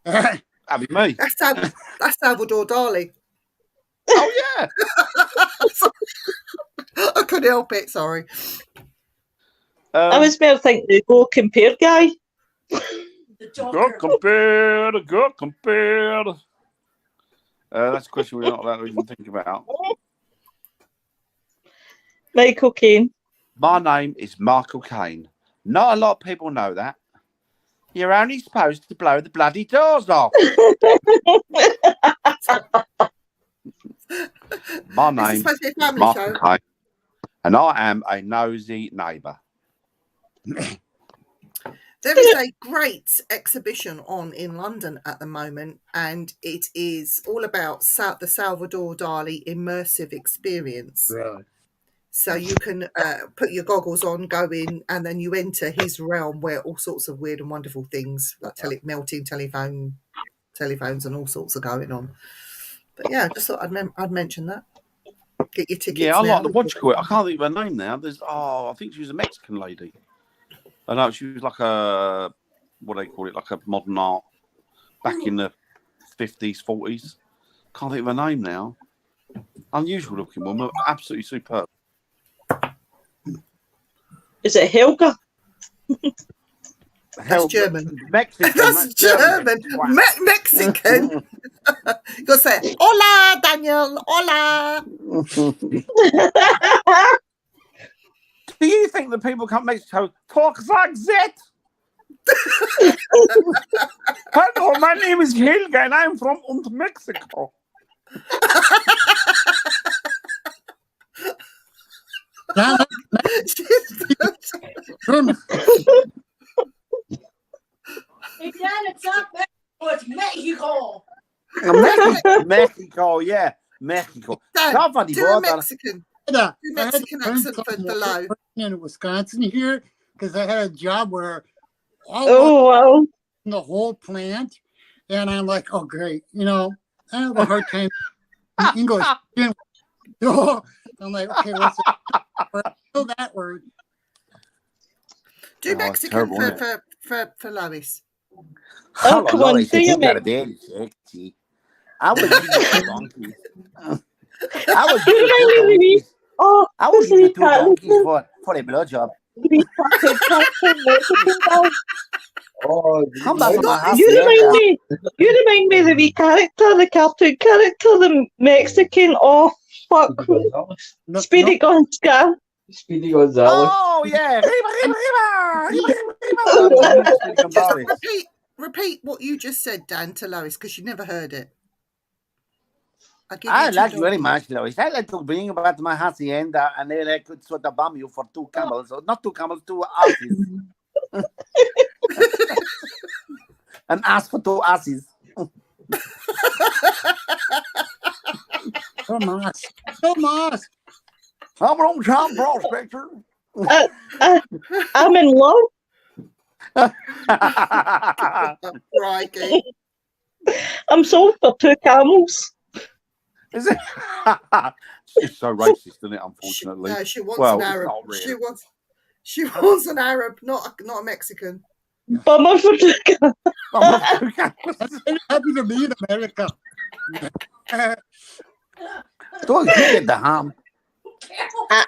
That'd be me. That's Salvador Dali. Oh yeah. I couldn't help it. Sorry. I was more thinking the Go Compare guy. Go compare. That's a question we're not allowed to even think about. Michael Caine. My name is Michael Caine. Not a lot of people know that. You're only supposed to blow the bloody doors off. My name is Michael Caine, and I am a nosy neighbour. There is a great exhibition on in London at the moment, and it is all about the Salvador Dali immersive experience. Really? So you can put your goggles on, go in, and then you enter his realm where all sorts of weird and wonderful things, like melting telephones and all sorts are going on. But yeah, I just thought I'd mention that. Get your tickets. Yeah, I like the watch quit. I can't think of her name now. I think she was a Mexican lady. I know she was like what do they call it, like a modern art back in the 50s, 40s. Can't think of her name now. Unusual looking woman, absolutely superb. Is it Helga? That's German. Mexican. That's German. Mexican. You gotta say, hola, Daniel. Hola. Do you think the people come to Mexico talk like that? Hello, my name is Helga and I'm from Mexico. Hey, Dad, it's not Mexico, it's Mexico. Mexico, yeah. Mexico. Dad, do a Mexican. Mexican accent for below. In Wisconsin here, because I had a job where wow, the whole plant, and I'm like, oh great, I have a hard time in English. So I'm like, okay, what's that word? Do Mexican for Lois. Oh, come on, do you sexy. I was donkeys. I was using 2 donkeys for a blowjob. You remind me of the wee character, the cartoon character, the Mexican. Oh fuck! Speedy Gonzales. Speedy Gonzales. Oh yeah! Repeat what you just said, Dan, to Lois, because she never heard it. I'll give I you like you very $2. much, Lois. I like to bring you back to my hacienda, and then I could sort of bomb you for 2 camels, or not 2 camels, 2 asses. An ass for 2 asses. Tomas. Tomas. I'm on Tom Prospector. I'm in love. Crikey. I'm sold for 2 camels. Is it? It's so racist, isn't it? Unfortunately. No, she wants Well, an it's Arab. not really. She wants an Arab, not a Mexican. Bummer for 2 camels. I'm not 2 camels. I'm happy to be in America. Don't you get the ham?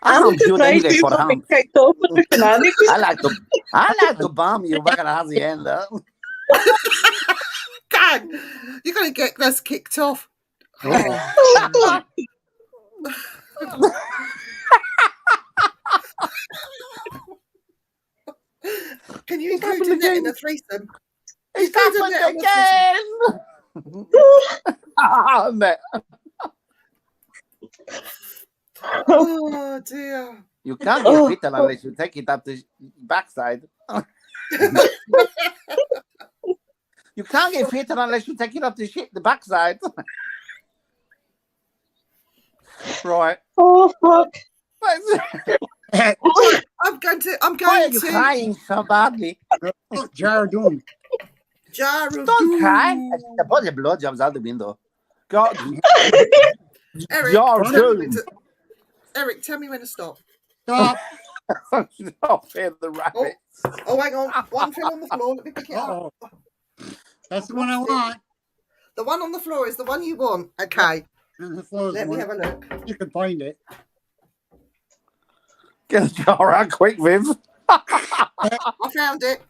I'm don't do surprised anything you for got me ham. kicked off with the shenanigans. I like to bomb you back at hacienda. God, you're going to get us kicked off. Oh. Can you include Annette in a threesome? It's Include happened Annette on a threesome. again. Oh dear. You can't get fitter unless you take it up the backside. You can't get fitter unless you take it up the backside. Right. Oh, fuck. I'm going Why are you to crying so badly? Jar Doom. Jar of Don't cry. Doom. I put the blowjobs out the window. God. Eric, Jar of tell me Doom. Eric, tell me when to stop. Stop. Stop fear the rabbit. Oh, hang on. One thing on the floor. Let me pick it up. Uh-oh. That's the one I want. The one on the floor is the one you want. Okay. And the floor is Let the me one. have a look. You can find it. Get the jar out quick, Viv. I found it.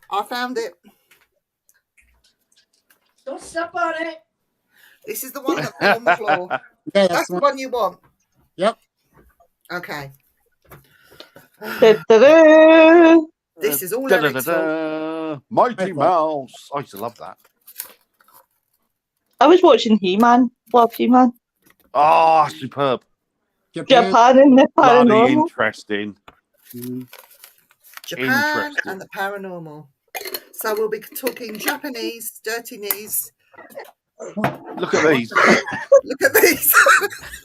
Don't step on it. This is the one that's on the floor. Yeah, That's the one. one you want. Yep. Okay. Da-da-da. This is all Eric's fault. Mighty Mouse. I used to love that. I was watching He-Man. Love He-Man. Oh, superb. Japan and the Bloody paranormal. interesting. Mhm. Japan Interesting. and the paranormal. So we'll be talking Japanese, dirty knees. Look at these. Look at these.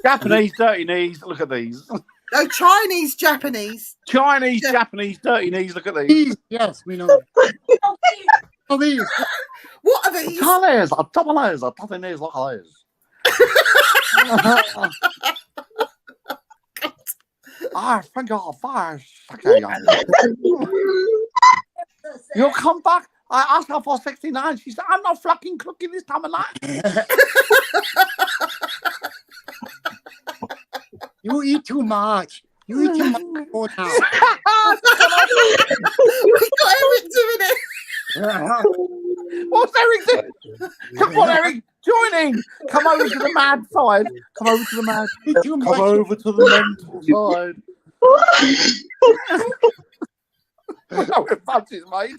Japanese dirty knees. Look at these. No, Chinese, Japanese. Chinese, Yeah. Japanese dirty knees. Look at these. These, yes, we know. Oh, these. What are these? Tallers, double O's, double knees. Look at these. I think you're fire. Okay, you'll come back. I asked her for 69. She said, I'm not fucking cooking this time of night. You eat too much. You eat too much. Oh, now. We got Eric doing it. What's Eric doing? Come on, Eric. Join in. Come over to the mad side. Come over to the mad. Eat too Come much. over to the mental side. No, it punches, mate.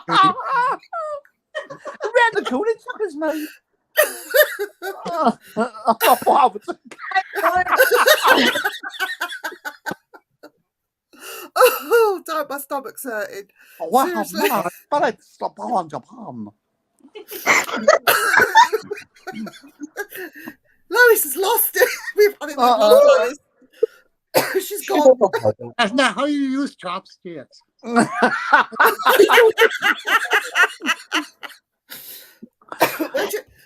Around the corner, chuckers, mate. Wow. Oh, don't, my stomach's hurting. Wow, Seriously. man. But it's Japan, Japan. Lois has lost it. We've lost Lois. She's gone. That's not how you use chopsticks. What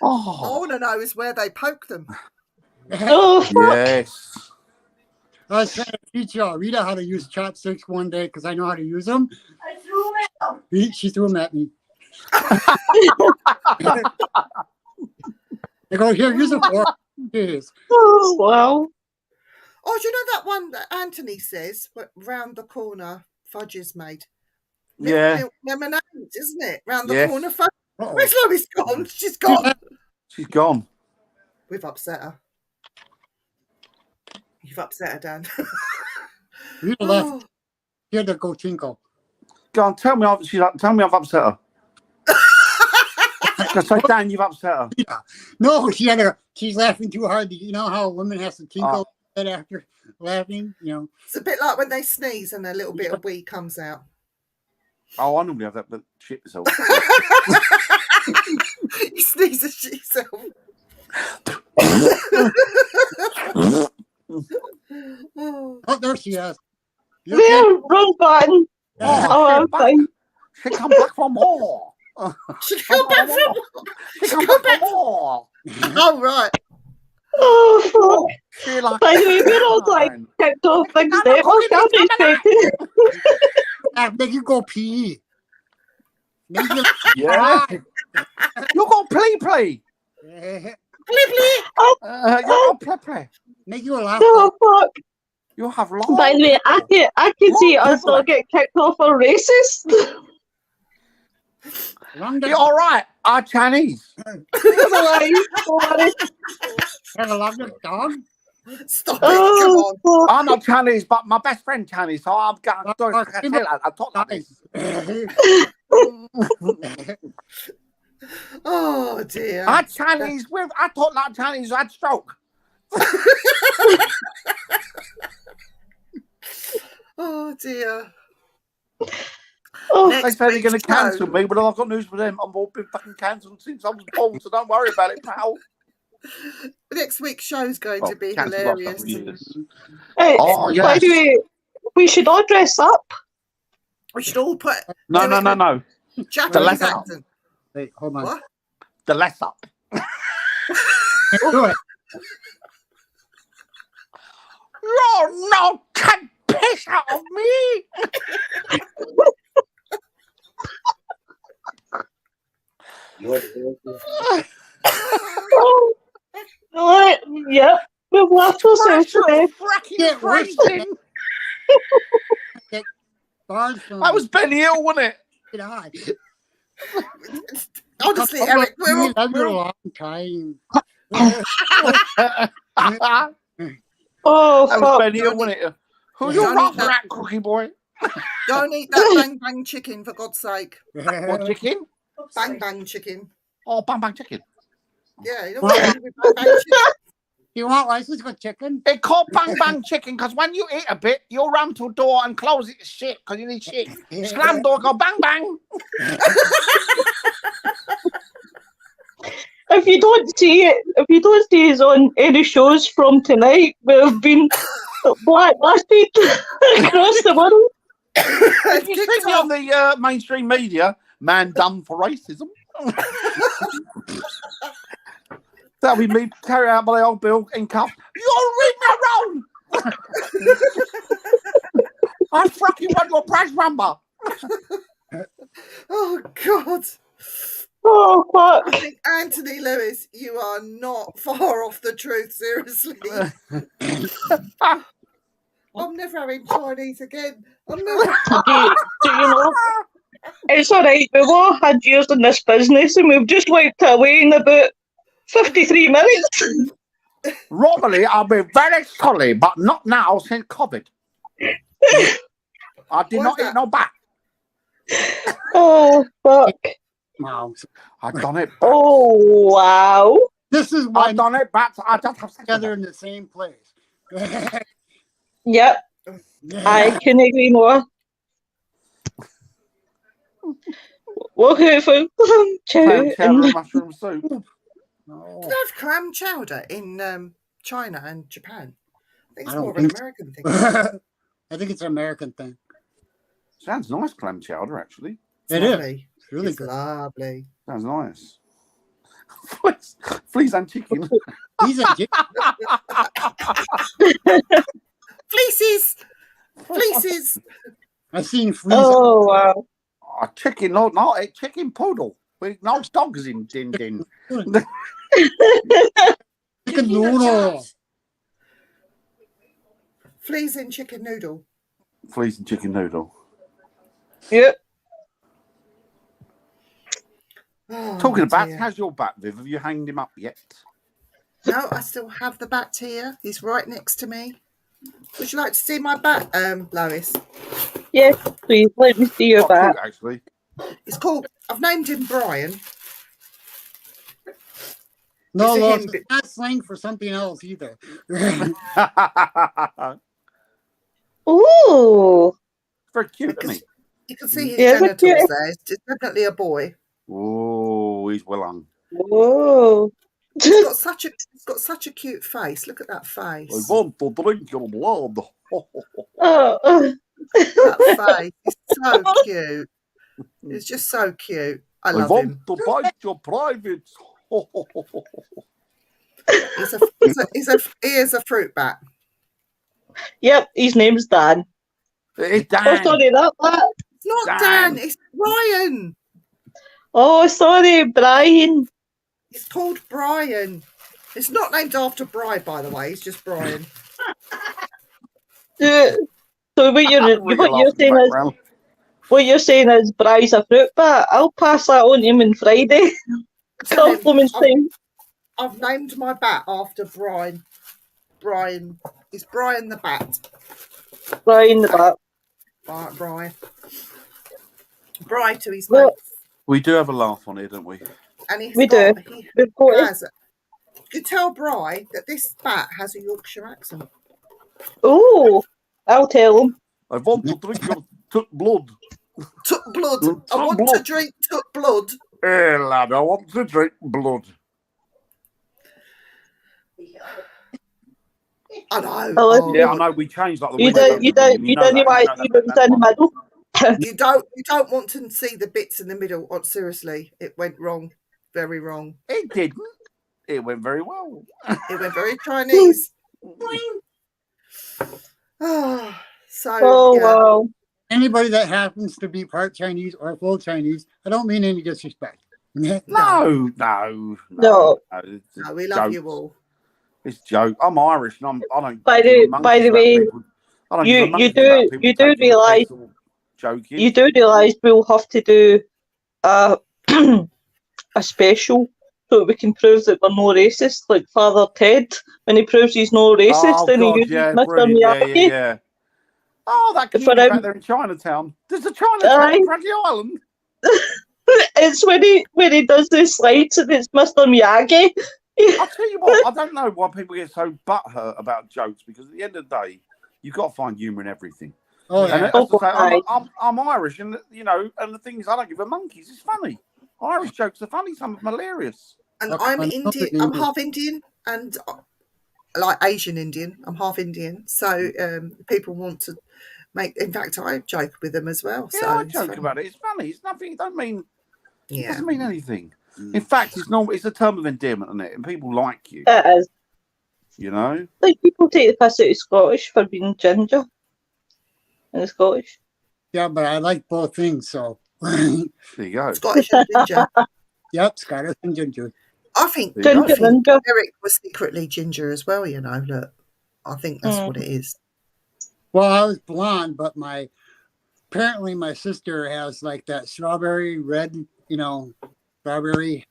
I want to know is where they poke them. Oh, fuck. Yes. I was trying to teach Rita how to use chopsticks one day because I know how to use them. I threw him out. She threw them at me. I go, here, use a fork. Jeez. Oh, wow. Oh, do you know that one that Anthony says? Round the corner, fudge is made. Yeah. Lemonade, isn't it? Round the Yes. corner, fudge. Uh-oh. Where's Lois gone? She's gone. She's gone. We've upset her. You've upset her, Dan. Rita left. Here to go tinkle. Go on, tell me I've upset her. Just say, Dan, you've upset her. Yeah. No, she's laughing too hard. You know how a woman has to tinkle head after laughing? You know. It's a bit like when they sneeze and a little bit of wee comes out. Oh, I normally have that, but shit myself. He sneezes himself. Oh, there she is. You There, okay? wrong button. Oh, I'm fine. She come back for more. She come back from. She come back for more. Oh right. Oh, fuck. She like. By the way, we're all like kicked off things there. Well, I'm expecting. Make you go pee. Make you Yeah. You got play. Please, please. You got play. make you laugh. Oh, fuck. You have long. By the way, I can see us all get kicked off for racist. You're all right. Our Chinese. Have a lot of dog. Stop it! Come on. Oh, I'm not Chinese, but my best friend Chinese, so I'm going to I talk like this. Oh dear. I Chinese with I talk like Chinese who had stroke. Oh dear. oh, They say they're going to week's cancel show. me, but I've got news for them. I've all been fucking cancelled since I was born, so don't worry about it, pal. Next week's show's going to be cancelled last hilarious. couple of years. hey, Oh, by yes. the way, we should all dress up. We should all put No. The Japanese left accent. Wait, hold on. What? The less up. Do it. You're no can piss out of me. Oh, yep, we've laughed ourselves today. Get worse. Crazy. Bars from That was Benny Hill, wasn't it? it on. Honestly, Eric, we're all, That's we're a all long time. That Oh, was fuck. Benny Hill, wasn't it? Who you Don't rough eat that. rat cookie boy? don't eat that bang bang chicken for God's sake. What chicken? Bang bang chicken. Oh, bang bang chicken. Yeah, you don't want to bang bang chicken. You want license with chicken? It's called bang bang chicken because when you eat a bit, you'll run to a door and close it to shit because you need shit. Slam door, go bang bang. If you don't see us on any shows from tonight, we've been blacklisted across the world. If you see me on the mainstream media, man done for racism. That'll be me carry out by the old bill in cuff. You're reading that wrong. I fucking want your price number. Oh God. Oh, I fuck. think Anthony Lewis, you are not far off the truth, seriously. I'm never having Chinese again. I'm never. Do you know? It's alright, we've all had years in this business and we've just wiped it away in about 53 minutes. Normally, I'll be very sorry, but not now since COVID. I did What not is eat that? no bat. Oh, fuck. Wow. I done it. Oh, wow. This is why I done it, but I just have sex together with in the same place. Yep, I can agree more. We'll go for clam chowder and chow. mushroom soup. Do they have clam chowder in China and Japan? I think I it's don't more of an think so. American thing. I think it's an American thing. Sounds nice, clam chowder, actually. It is. Lovely. It's really It's good. lovely. Sounds nice. Fleas and chicken. These are Fleeces! Fleeces! I've seen fleas. Oh, wow. A chicken, no, a chicken poodle. With no dogs in din din. Chicken noodle. Fleas in chicken noodle. Fleas and chicken noodle. Yep. Oh, Talking of bats, dear. how's your bat, Viv? Have you hanged him up yet? No, I still have the bat here. He's right next to me. Would you like to see my bat, Lois? Yes, please, let me see your Quite back. cute, actually. It's called, I've named him Brian. No, It's a well, him. it's not slang for something else either. Ooh. Very cute, isn't he? You can see his Yeah, look genitals cute. there. It's definitely a boy. Oh, he's well hung. Whoa. He's got such a cute face. Look at that I face. want to drink your blood. Oh. That face is so cute. It's just so cute. I love want him. to bite your privates. He is a fruit bat. Yep, his name's Dan. It's Oh, Dan. sorry, that. It's not Dan. Dan. It's Brian. Oh, sorry, Brian. It's called Brian. It's not named after Bri, by the way. It's just Brian. So what you're saying is Bry's a fruit bat. I'll pass that on to him on Friday. Tell him, Compliment time. I've named my bat after Brian. Brian. It's Brian the bat. Brian the bat. Bri. Bri to his Well, mates. We do have a laugh on here, don't we? And he We've got it. You can tell Bri that this bat has a Yorkshire accent. Oh, I'll tell him. I want to drink your took blood. Took blood. I want blood. to drink took blood. Hey, lad, I want to drink blood. I know. Oh, Yeah, I know. We changed like the You window. don't want to see what's in the middle. You don't want to see the bits in the middle. Oh, seriously, it went wrong. Very wrong. It didn't. It went very well. It went very Chinese. Oh, yeah. wow. Anybody that happens to be part Chinese or full Chinese, I don't mean any disrespect. No. No, we love you all. It's a joke. I'm Irish, and I don't. By the way, you do realise joking. You do realise we'll have to do a a special so that we can prove that we're no racist, like Father Ted when he proves he's no racist and he uses Mr. Miyagi. Yeah. Oh, that community back there in Chinatown. There's a Chinatown on Bradley Island. It's when he does the slides and it's Mr. Miyagi. I'll tell you what, I don't know why people get so butthurt about jokes, because at the end of the day, you've got to find humour in everything. Oh, and yeah. as I say, I'm Irish, and and the thing is, I don't give a monkeys. It's funny. Irish jokes are funny. Some of them hilarious. And I'm Indian. I'm half Indian and like Asian Indian. I'm half Indian, so people want to make. In fact, I joke with them as well. Yeah, so I joke about it. It's funny. It's nothing. It don't mean. Yeah. It doesn't mean anything. In fact, it's normal. It's a term of endearment, isn't it? And people like you. It is. You know. Like people take the piss out of Scottish for being ginger. In the Scottish. Yeah, but I like both things, so. There you go. Scottish and ginger. Yep, Scottish and ginger. I think ginger. Eric was secretly ginger as well. You know, look, I think that's what it is. Well, I was blonde, but apparently my sister has like that strawberry red, strawberry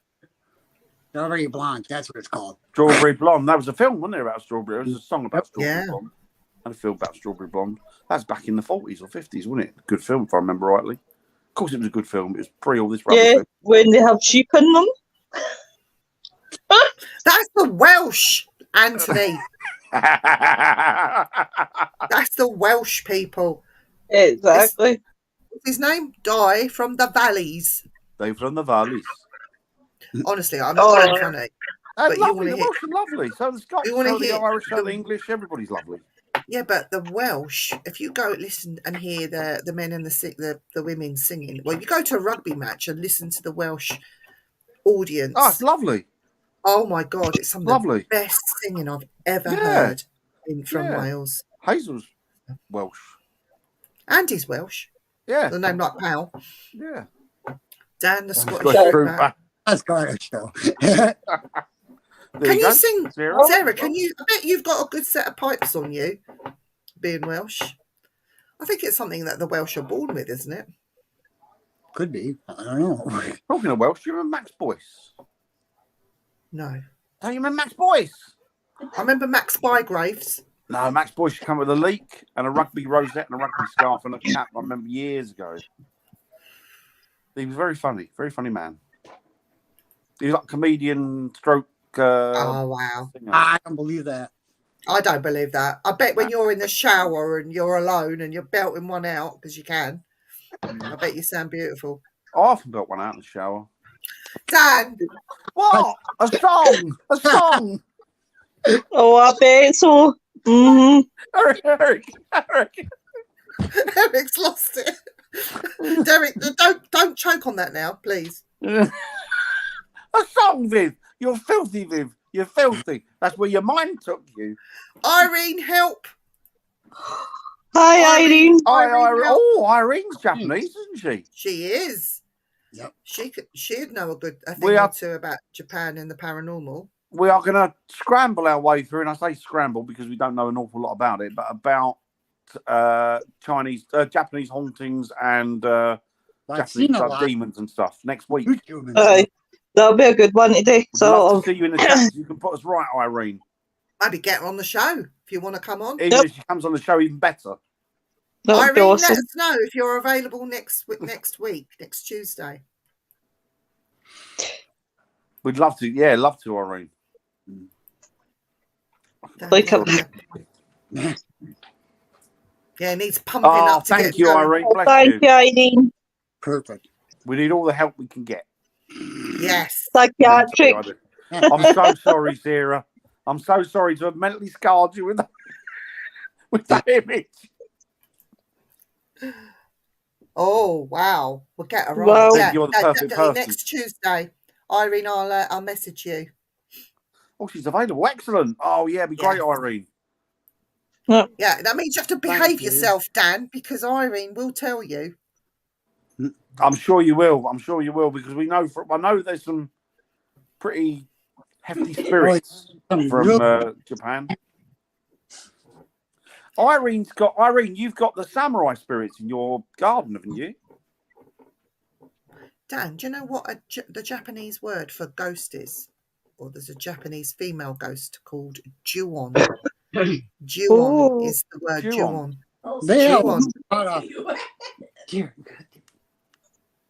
blonde. That's what it's called. Strawberry Blonde. That was a film, wasn't there, about strawberry? It was a song about strawberry blonde. And a film about strawberry blonde. That's back in the 40s or 50s, wasn't it? Good film, if I remember rightly. Of course, it was a good film. It was pre all this rubbish. Yeah, when they have sheep in them. That's the Welsh, Anthony. That's the Welsh people. Exactly. What's his name? Di from the Valleys. They from the valleys. Honestly, I'm not being funny. But lovely. The Welsh are lovely. So the Scots, so the Irish, so the English, everybody's lovely. Yeah, but the Welsh, if you go listen and hear the men and the women singing, well, you go to a rugby match and listen to the Welsh audience. Oh, it's lovely. Oh my God, it's some of the best singing I've ever heard from Wales. Hazel's Welsh. Andy's Welsh. Yeah. The name like Pal. Yeah. Dan the Scottish fruit bat. That's Scottish though. Can you sing, Sarah? Can you? I bet you've got a good set of pipes on you, being Welsh. I think it's something that the Welsh are born with, isn't it? Could be. I don't know. Talking of Welsh, do you remember Max Boyce? No. Don't you remember Max Boyce? I remember Max Bygraves. No, Max Boyce come with a leek and a rugby rosette and a rugby scarf and a cap. I remember years ago. He was very funny man. He was like a comedian stroke Oh, wow. singer. I don't believe that. I don't believe that. I bet when you're in the shower and you're alone and you're belting one out, because you can, I bet you sound beautiful. I often got one out in the shower. Dan! What? A song! A song! Oh, I bet so. Mm-hmm. Eric! Eric's lost it. Derek, don't choke on that now, please. A song, Viv! You're filthy, Viv. You're filthy. That's where your mind took you. Irene, help! Hi, Irene. Hi, Irene, Irene. help. Oh, Irene's Japanese, isn't she? She is. Yep. She'd know a thing We or are- two about Japan and the paranormal. We are going to scramble our way through, and I say scramble because we don't know an awful lot about it, but about Japanese hauntings and I've Japanese seen a lot. demons and stuff next week. YouTube and Aye. stuff. That'll be a good one today. We'd So love to see you in the chat. You can put us right, Irene. Maybe get her on the show if you want to come on. Even if she comes on the show, even better. that would be Irene, awesome. let us know if you're available next week, next Tuesday. We'd love to. Yeah, love to, Irene. Like a- Yeah, it needs pumping Oh, up to thank get you, going. Irene. Bless Thank you, Irene. Perfect. We need all the help we can get. Yes. Psychiatric. I'm so sorry, Sarah. I'm so sorry to have mentally scarred you with that image. Oh, wow. We'll get her on. Wow. Yeah, You're the perfect definitely person. next Tuesday. Irene, I'll message you. Oh, she's available. Excellent. Oh, yeah, be great, Yeah. Irene. Yeah, that means you have to behave you. yourself, Dan, because Irene will tell you. I'm sure you will. I'm sure you will because I know there's some pretty hefty spirits Some from real- Japan. Irene, you've got the samurai spirits in your garden, haven't you? Dan, do you know what the Japanese word for ghost is? Or there's a Japanese female ghost called Ju-on. Ju-on Oh. is the word Ju-on. Ju-on. They have Ju-on. a lot of- Dear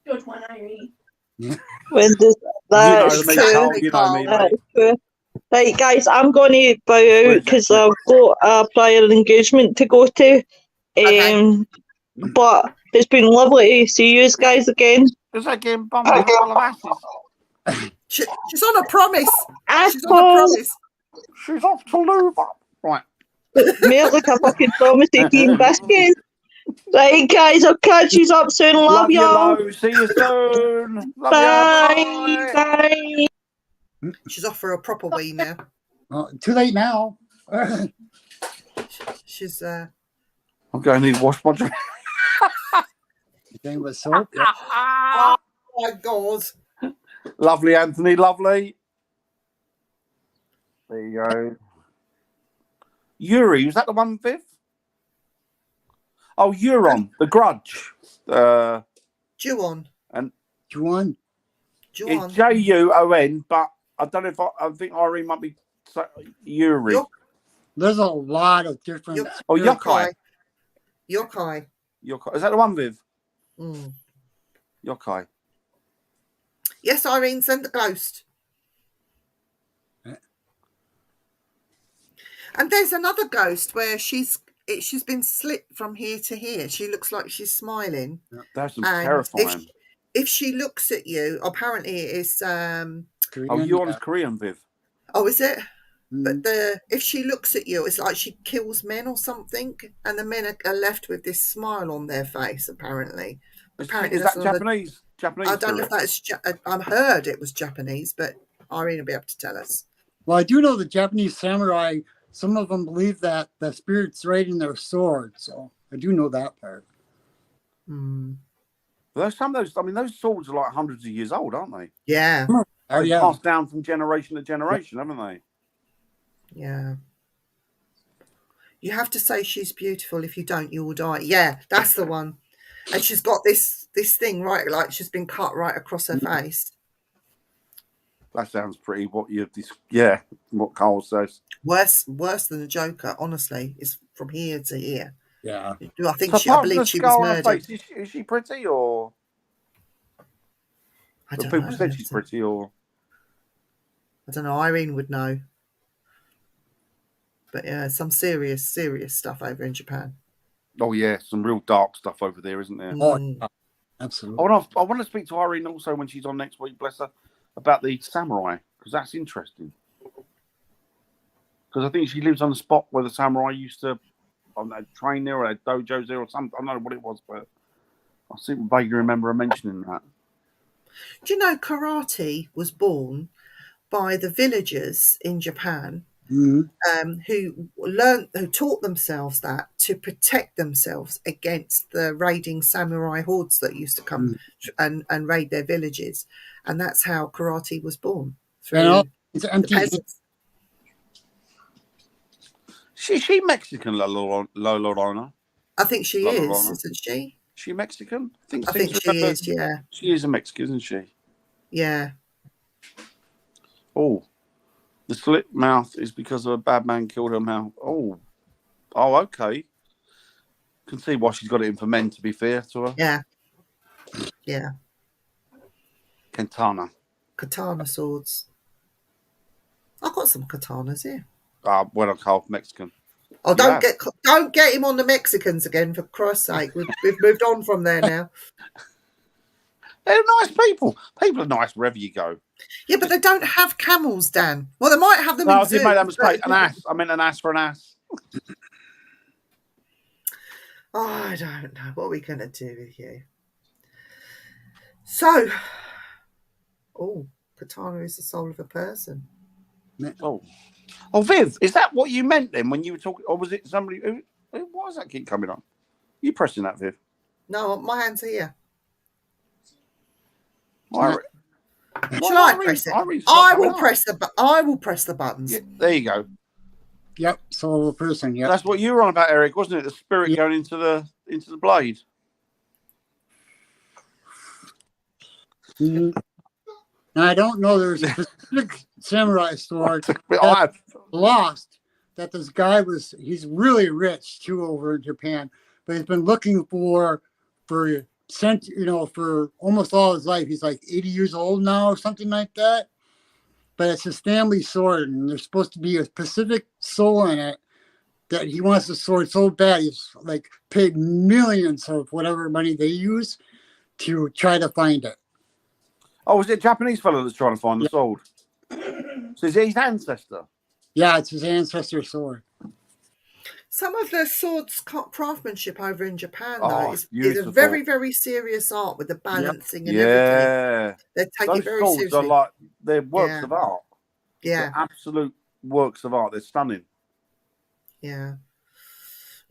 Good one, Irene. When does that You know is me, true. Carl. You know me, That mate. is true. Right, guys, I'm going to bow out Where's because that? I've got a prior engagement to go to. Okay. But it's been lovely to see you guys again. It's like getting bumped in a pile of asses. She's on a promise. I She's on a promise. She's off to Luba. Right. More like a fucking promise to Team Biscuit. Right, guys, I'll catch you up soon. Love you, y'all. Lo. See you soon. Love Bye. you. Bye. She's off for a proper wee now. too late now. She's I'm going to need to wash my drink. Thing with soap. Yeah. oh my god. Lovely, Anthony. Lovely. There you go. Yuri, was that the one, Viv? Oh, Euron, The Grudge. Ju-on. Juan. Ju-on. It's Juon, but I don't know if I think Irene might be Yuri. There's a lot of different. Oh, Yokai. Yokai. Yokai. Is that the one, Viv? Mm. Yokai. Yes, Irene, send the ghost. And there's another ghost where she's been slit from here to here. She looks like she's smiling. That's And terrifying. If she looks at you, apparently it is Korean, Euron's Korean, Viv. oh, is it? Mm. But if she looks at you, it's like she kills men or something, and the men are left with this smile on their face. Apparently, Is that's that another- Japanese? Japanese. I don't know if spirit? that's. I heard it was Japanese, but Irene will be able to tell us. Well, I do know the Japanese samurai. Some of them believe that the spirit's right in their sword, so I do know that part. Hmm. Some of those. I mean, those swords are like hundreds of years old, aren't they? Yeah, Oh They've yeah, passed down from generation to generation, haven't they? yeah. You have to say she's beautiful. If you don't, you will die. Yeah, that's the one. And she's got this thing right, like she's been cut right across her face. That sounds pretty. What Carl says. Worse than the Joker. Honestly, it's from here to here. yeah. I think So I apart from the believe she was scar on her murdered. face, is she pretty or? I The don't people know. said she's pretty or. I don't know. Irene would know. But yeah, some serious stuff over in Japan. Oh yeah, some real dark stuff over there, isn't there? Oh, Mm. absolutely. I want to speak to Irene also when she's on next week, bless her, about the samurai, because that's interesting. Because I think she lives on the spot where the samurai used to train there, or had dojos there, or something. I don't know what it was, but I seem to vaguely remember her mentioning that. Do you know karate was born by the villagers in Japan who taught themselves that to protect themselves against the raiding samurai hordes that used to come and raid their villages, and that's how karate was born through it's the empty. peasants. She Mexican, La Lorona? I think she La is, Llorona? isn't she? She Mexican? I think she is. Yeah, She is a Mexican, isn't she? yeah. Oh, the slit mouth is because a bad man killed her mouth. Oh, okay. Can see why she's got it in for men. To be fair to her, Yeah. Katana Swords. I've got some katanas here. Well, I'm half Mexican. Oh, don't get him on the Mexicans again, for Christ's sake. We've moved on from there now. They're nice people. People are nice wherever you go. Yeah, but they don't have camels, Dan. Well, they might have them No, in I did zoos. make that mistake. An ass. I meant an ass for an ass. Oh, I don't know. What are we going to do with you? So, katana is the soul of a person. Oh, Viv, is that what you meant then when you were talking? Or was it somebody who why does that keep coming on? You pressing that, Viv? No, my hands are here. Shall I press it? I will press the buttons. Yeah, there you go. Yep, soul of a person. Yep. That's what you were on about, Eric, wasn't it? The spirit going into the blade. Now, I don't know. There's a specific samurai sword lost that this guy he's really rich too over in Japan, but he's been looking for almost all his life. He's like 80 years old now or something like that. But it's his family sword, and there's supposed to be a specific soul in it that he wants the sword so bad. He's like paid millions of whatever money they use to try to find it. Oh, was it a Japanese fellow that's trying to find the sword? So is it his ancestor? Yeah, it's his ancestor's sword. Some of the swords craftsmanship over in Japan, though, is a very, very serious art with the balancing and everything. They take it very seriously. Are like they're works of art. Yeah, they're absolute works of art. They're stunning. Yeah.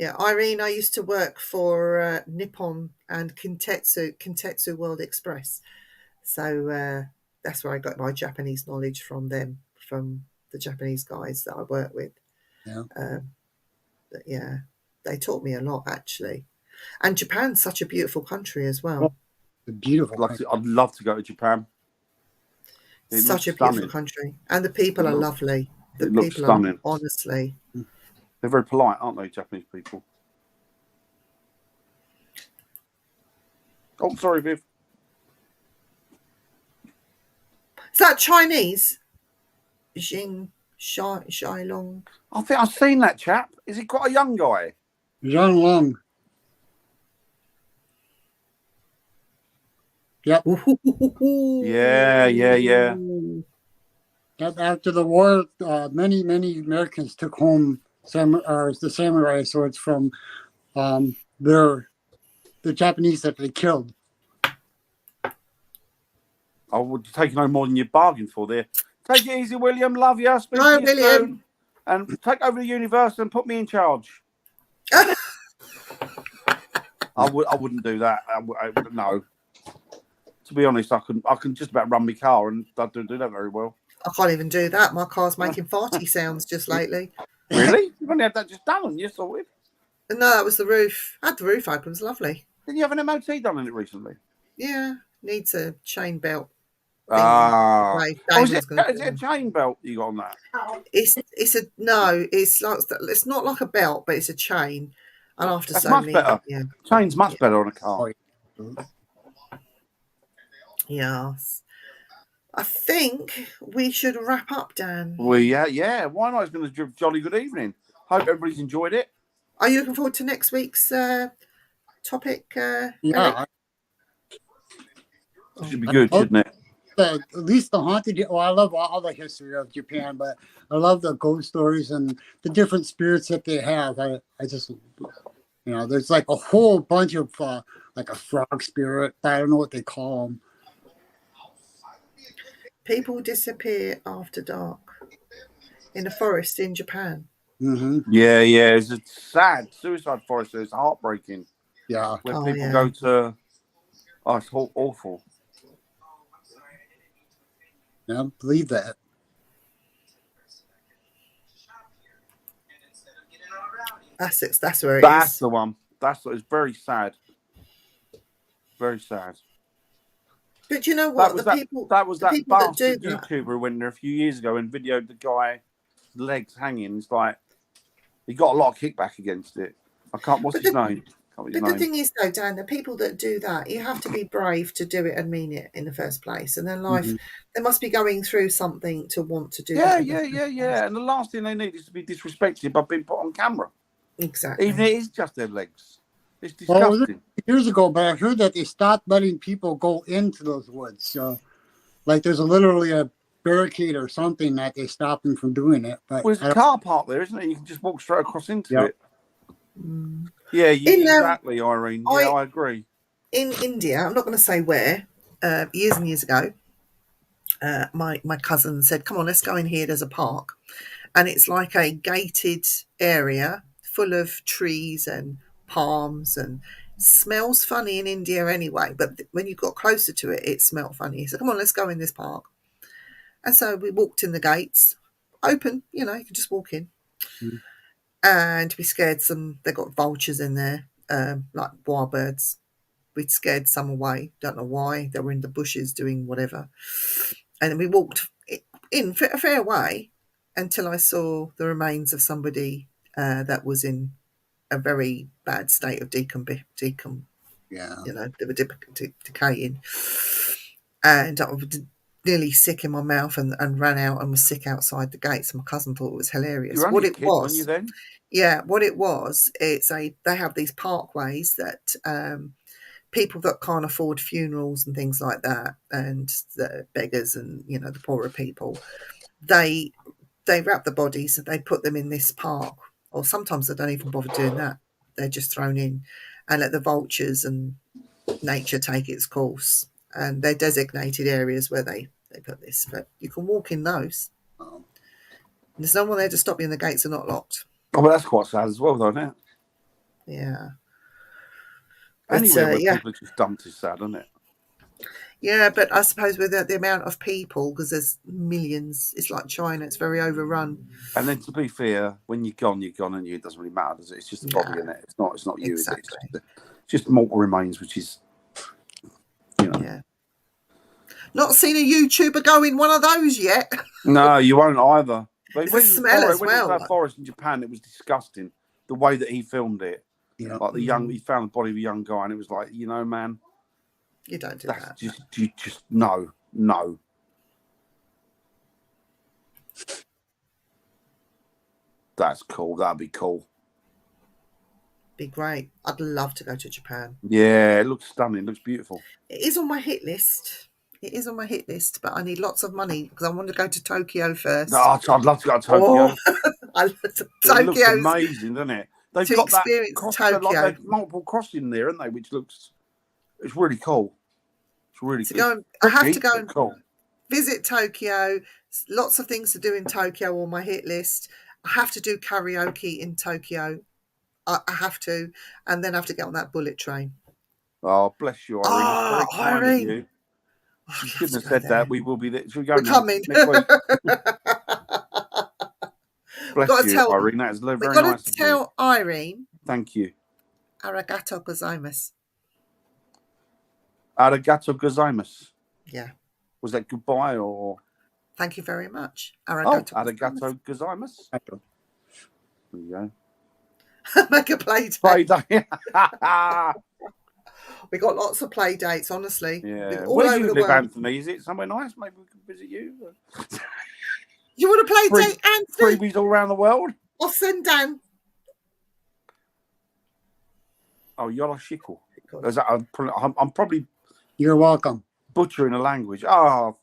Irene, I used to work for Nippon and Kintetsu World Express, so that's where I got my Japanese knowledge from them, from the Japanese guys that I work with. Yeah. But yeah, they taught me a lot, actually. And Japan's such a beautiful country as well. Beautiful. I'd love to go to Japan. Such a beautiful country. And the people are lovely. The people stunning. are, honestly. They're very polite, aren't they, Japanese people? Oh, sorry, Viv. Is that Chinese? Shai Long. I think I've seen that chap. Is he quite a young guy? Zhang Long. Yep. Yeah. After the war, many Americans took home the samurai swords from the Japanese that they killed. I would take no more than you bargained for there. Take it easy, William. Love you. Hi, William. And take over the universe and put me in charge. I wouldn't do that. No. To be honest, I can just about run my car, and I don't do that very well. I can't even do that. My car's making farty sounds just lately. Really? You've only had that just done, you sorted? No, that was the roof. I had the roof open. It was lovely. Didn't you have an MOT done in it recently? Yeah, needs a chain belt. Is it a chain belt you got on that? It's not like a belt, but it's a chain. And after That's much better. Yeah. Chain's much better on a car. Yes. I think we should wrap up, Dan. Yeah. Why not? It's been a jolly good evening. Hope everybody's enjoyed it. Are you looking forward to next week's topic, Ellie? Yeah, It should be good, shouldn't it? at least the haunted. Well, I love all the history of Japan, but I love the ghost stories and the different spirits that they have. I just, there's like a whole bunch of like a frog spirit. I don't know what they call them. People disappear after dark in a forest in Japan. Mm-hmm. Yeah. It's a sad suicide forest. It's heartbreaking. Yeah. Where Oh, people yeah. go to. Oh, it's awful. Yeah, believe that. That's it. That's where it That's is. the one. It's very sad. Very sad. But you know what? That was that people that do bastard that. YouTuber who went there a few years ago and videoed the guy's legs hanging. It's like he got a lot of kickback against it. What's his name? But the thing is, though, Dan, the people that do that, you have to be brave to do it and mean it in the first place. And their life, they must be going through something to want to do that. Yeah. And the last thing they need is to be disrespected by being put on camera. Exactly. Even if it is just their legs. It's disgusting. Years ago, but I heard that they stopped letting people go into those woods. So, like, there's literally a barricade or something that they stopped them from doing it. But there's a car park there, isn't it? You can just walk straight across into it. Yeah, exactly, Irene. Yeah, I agree. In India, I'm not going to say where, years and years ago, my cousin said, come on, let's go in here. There's a park. And it's like a gated area full of trees and palms, and smells funny in India anyway. But when you got closer to it, it smelled funny. He said, come on, let's go in this park. And so we walked in the gates, open, you could just walk in. And we scared some, they got vultures in there, like wild birds. We'd scared some away, don't know why. They were in the bushes doing whatever. And we walked in a fair way until I saw the remains of somebody that was in a very bad state of they were decaying. And I was nearly sick in my mouth and ran out and was sick outside the gates. My cousin thought it was hilarious. You were only a kid, weren't you then? Yeah, what it was, they have these parkways that people that can't afford funerals and things like that, and the beggars and the poorer people, they wrap the bodies and they put them in this park, or sometimes they don't even bother doing that. They're just thrown in and let the vultures and nature take its course. And they're designated areas where they put this, but you can walk in those. There's no one there to stop you, and the gates are not locked. Oh, well, that's quite sad as well, though, isn't it? Yeah. Anywhere where people are just dumped is sad, isn't it? Yeah, but I suppose with the amount of people, because there's millions, it's like China, it's very overrun. And then, to be fair, when you're gone, and it doesn't really matter, does it? It's just a body, isn't it? It's not you, exactly. Is it? It's just mortal remains, which is, Yeah. Not seen a YouTuber go in one of those yet. No, you won't either. But It's a smell as well. When it was that forest in Japan, it was disgusting. The way that he filmed it. Yeah. Like he found the body of a young guy, and it was like, man. You don't do that. Just no. That's cool. That'd be cool. Be great. I'd love to go to Japan. Yeah, it looks stunning. It looks beautiful. It is on my hit list. But I need lots of money because I want to go to Tokyo first. Oh, I'd love to go to Tokyo. It looks amazing, doesn't it? They've got that Tokyo. Like multiple crossing there, haven't they? Which it's really cool. It's really cool. I have to go and visit Tokyo. Lots of things to do in Tokyo on my hit list. I have to do karaoke in Tokyo. I have to, and then I have to get on that bullet train. Oh, bless you, Irene. Oh, it's very kind Irene. of you. You shouldn't have said that. We will be there. Should we go We're now? coming. Next week. Bless you, Irene. That is very nice. We've got to tell Irene. Thank you. Arigato gozaimasu. Arigato gozaimasu. Yeah. Was that goodbye or? Thank you very much. Arigato gozaimasu. There you go. Make a play. We got lots of play dates, honestly. Yeah. All Where do over you the live, world. Anthony? Is it somewhere nice? Maybe we can visit you. You want to play date, Anthony? Freebies all around the world. I'll send Dan. Oh, Yoroshiku. I'm probably You're welcome. butchering a language. Oh,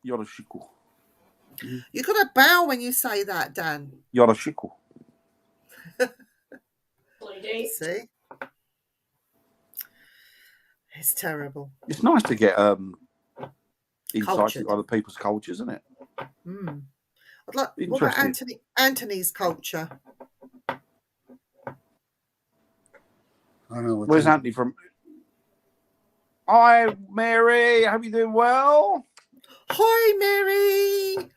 Yoroshiku. You've got to bow when you say that, Dan. Yoroshiku. See? It's terrible. It's nice to get insights Cultured. into other people's cultures, isn't it? Mm. What about Anthony's culture? I don't know. Where's Anthony from? Hi, Mary. Hope you're doing well. Hi, Mary.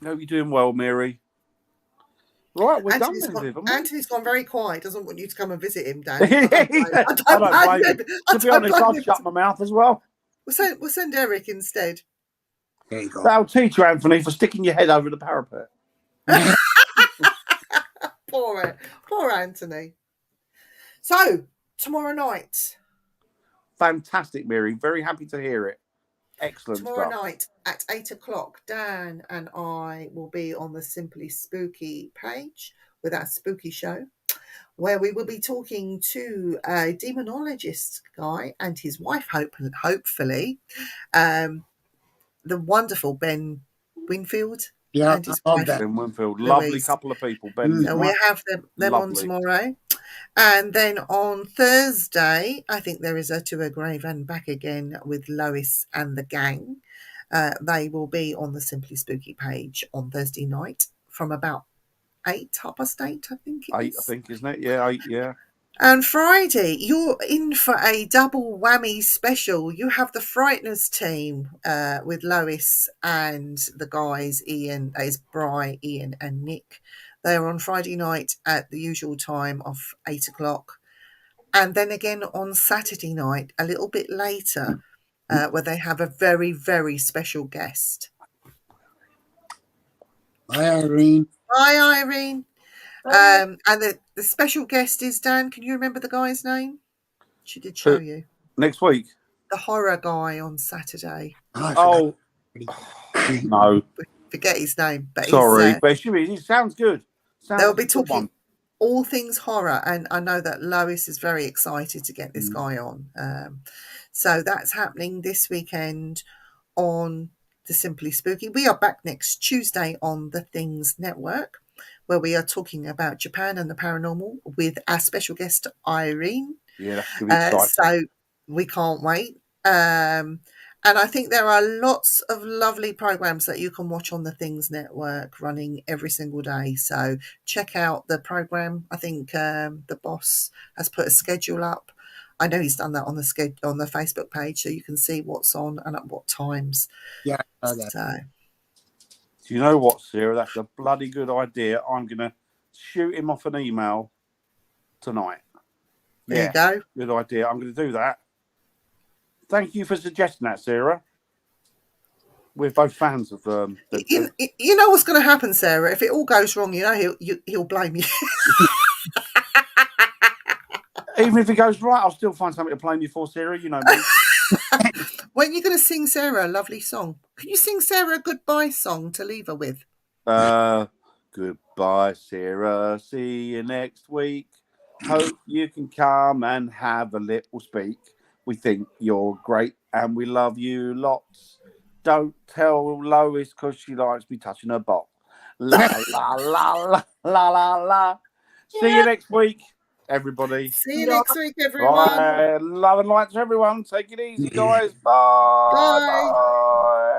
Hope you're doing well, Mary. Right, we're done then, Viv, haven't we? Anthony's gone very quiet. Doesn't want you to come and visit him, Dan. I don't blame him. To be honest, I've shut my mouth as well. We'll send Eric instead. There you go. That'll teach you, Anthony, for sticking your head over the parapet. Poor Anthony. So, tomorrow night. Fantastic, Mary. Very happy to hear it. Excellent Tomorrow stuff. night at 8 o'clock, Dan and I will be on the Simply Spooky page with our spooky show, where we will be talking to a demonologist guy and his wife, hopefully, the wonderful Ben Winfield. Yeah, and his I love wife, that. Ben Winfield. Louise. Lovely couple of people. Ben. So we have them on tomorrow. And then on Thursday, I think there is a To a Grave and Back Again with Lois and the gang. They will be on the Simply Spooky page on Thursday night from about 8:30, I think it is. 8, I think, isn't it? Yeah, 8, yeah. And Friday, you're in for a double whammy special. You have the Frighteners team with Lois and the guys, Ian, that is Bri, Ian and Nick. They're on Friday night at the usual time of 8 o'clock. And then again on Saturday night, a little bit later, where they have a very, very special guest. Hi, Irene. Hi, Irene. And the special guest is, Dan, can you remember the guy's name? She did show you. Next week? The horror guy on Saturday. Oh, no. Forget his name. But sorry, but he sounds good. They'll be talking all things horror, and I know that Lois is very excited to get this guy on. So that's happening this weekend on the Simply Spooky. We are back next Tuesday on the Things Network, where we are talking about Japan and the paranormal with our special guest Irene. Yeah, that's going to be exciting. So we can't wait. And I think there are lots of lovely programs that you can watch on the Things Network running every single day. So check out the program. I think the boss has put a schedule up. I know he's done that on the Facebook page, so you can see what's on and at what times. Yeah. So. Do you know what, Sarah? That's a bloody good idea. I'm going to shoot him off an email tonight. There you go. Good idea. I'm going to do that. Thank you for suggesting that, Sarah. We're both fans of you know what's going to happen, Sarah? If it all goes wrong, you know he'll blame you. Even if it goes right, I'll still find something to blame you for, Sarah. You know me. When are you going to sing Sarah a lovely song? Can you sing Sarah a goodbye song to leave her with? Goodbye, Sarah. See you next week. Hope you can come and have a little speak. We think you're great and we love you lots. Don't tell Lois because she likes me touching her bot. La la la la la la la. See you next week, everybody. See you next week, everyone. Bye. Love and light to everyone. Take it easy, guys. Bye. Bye.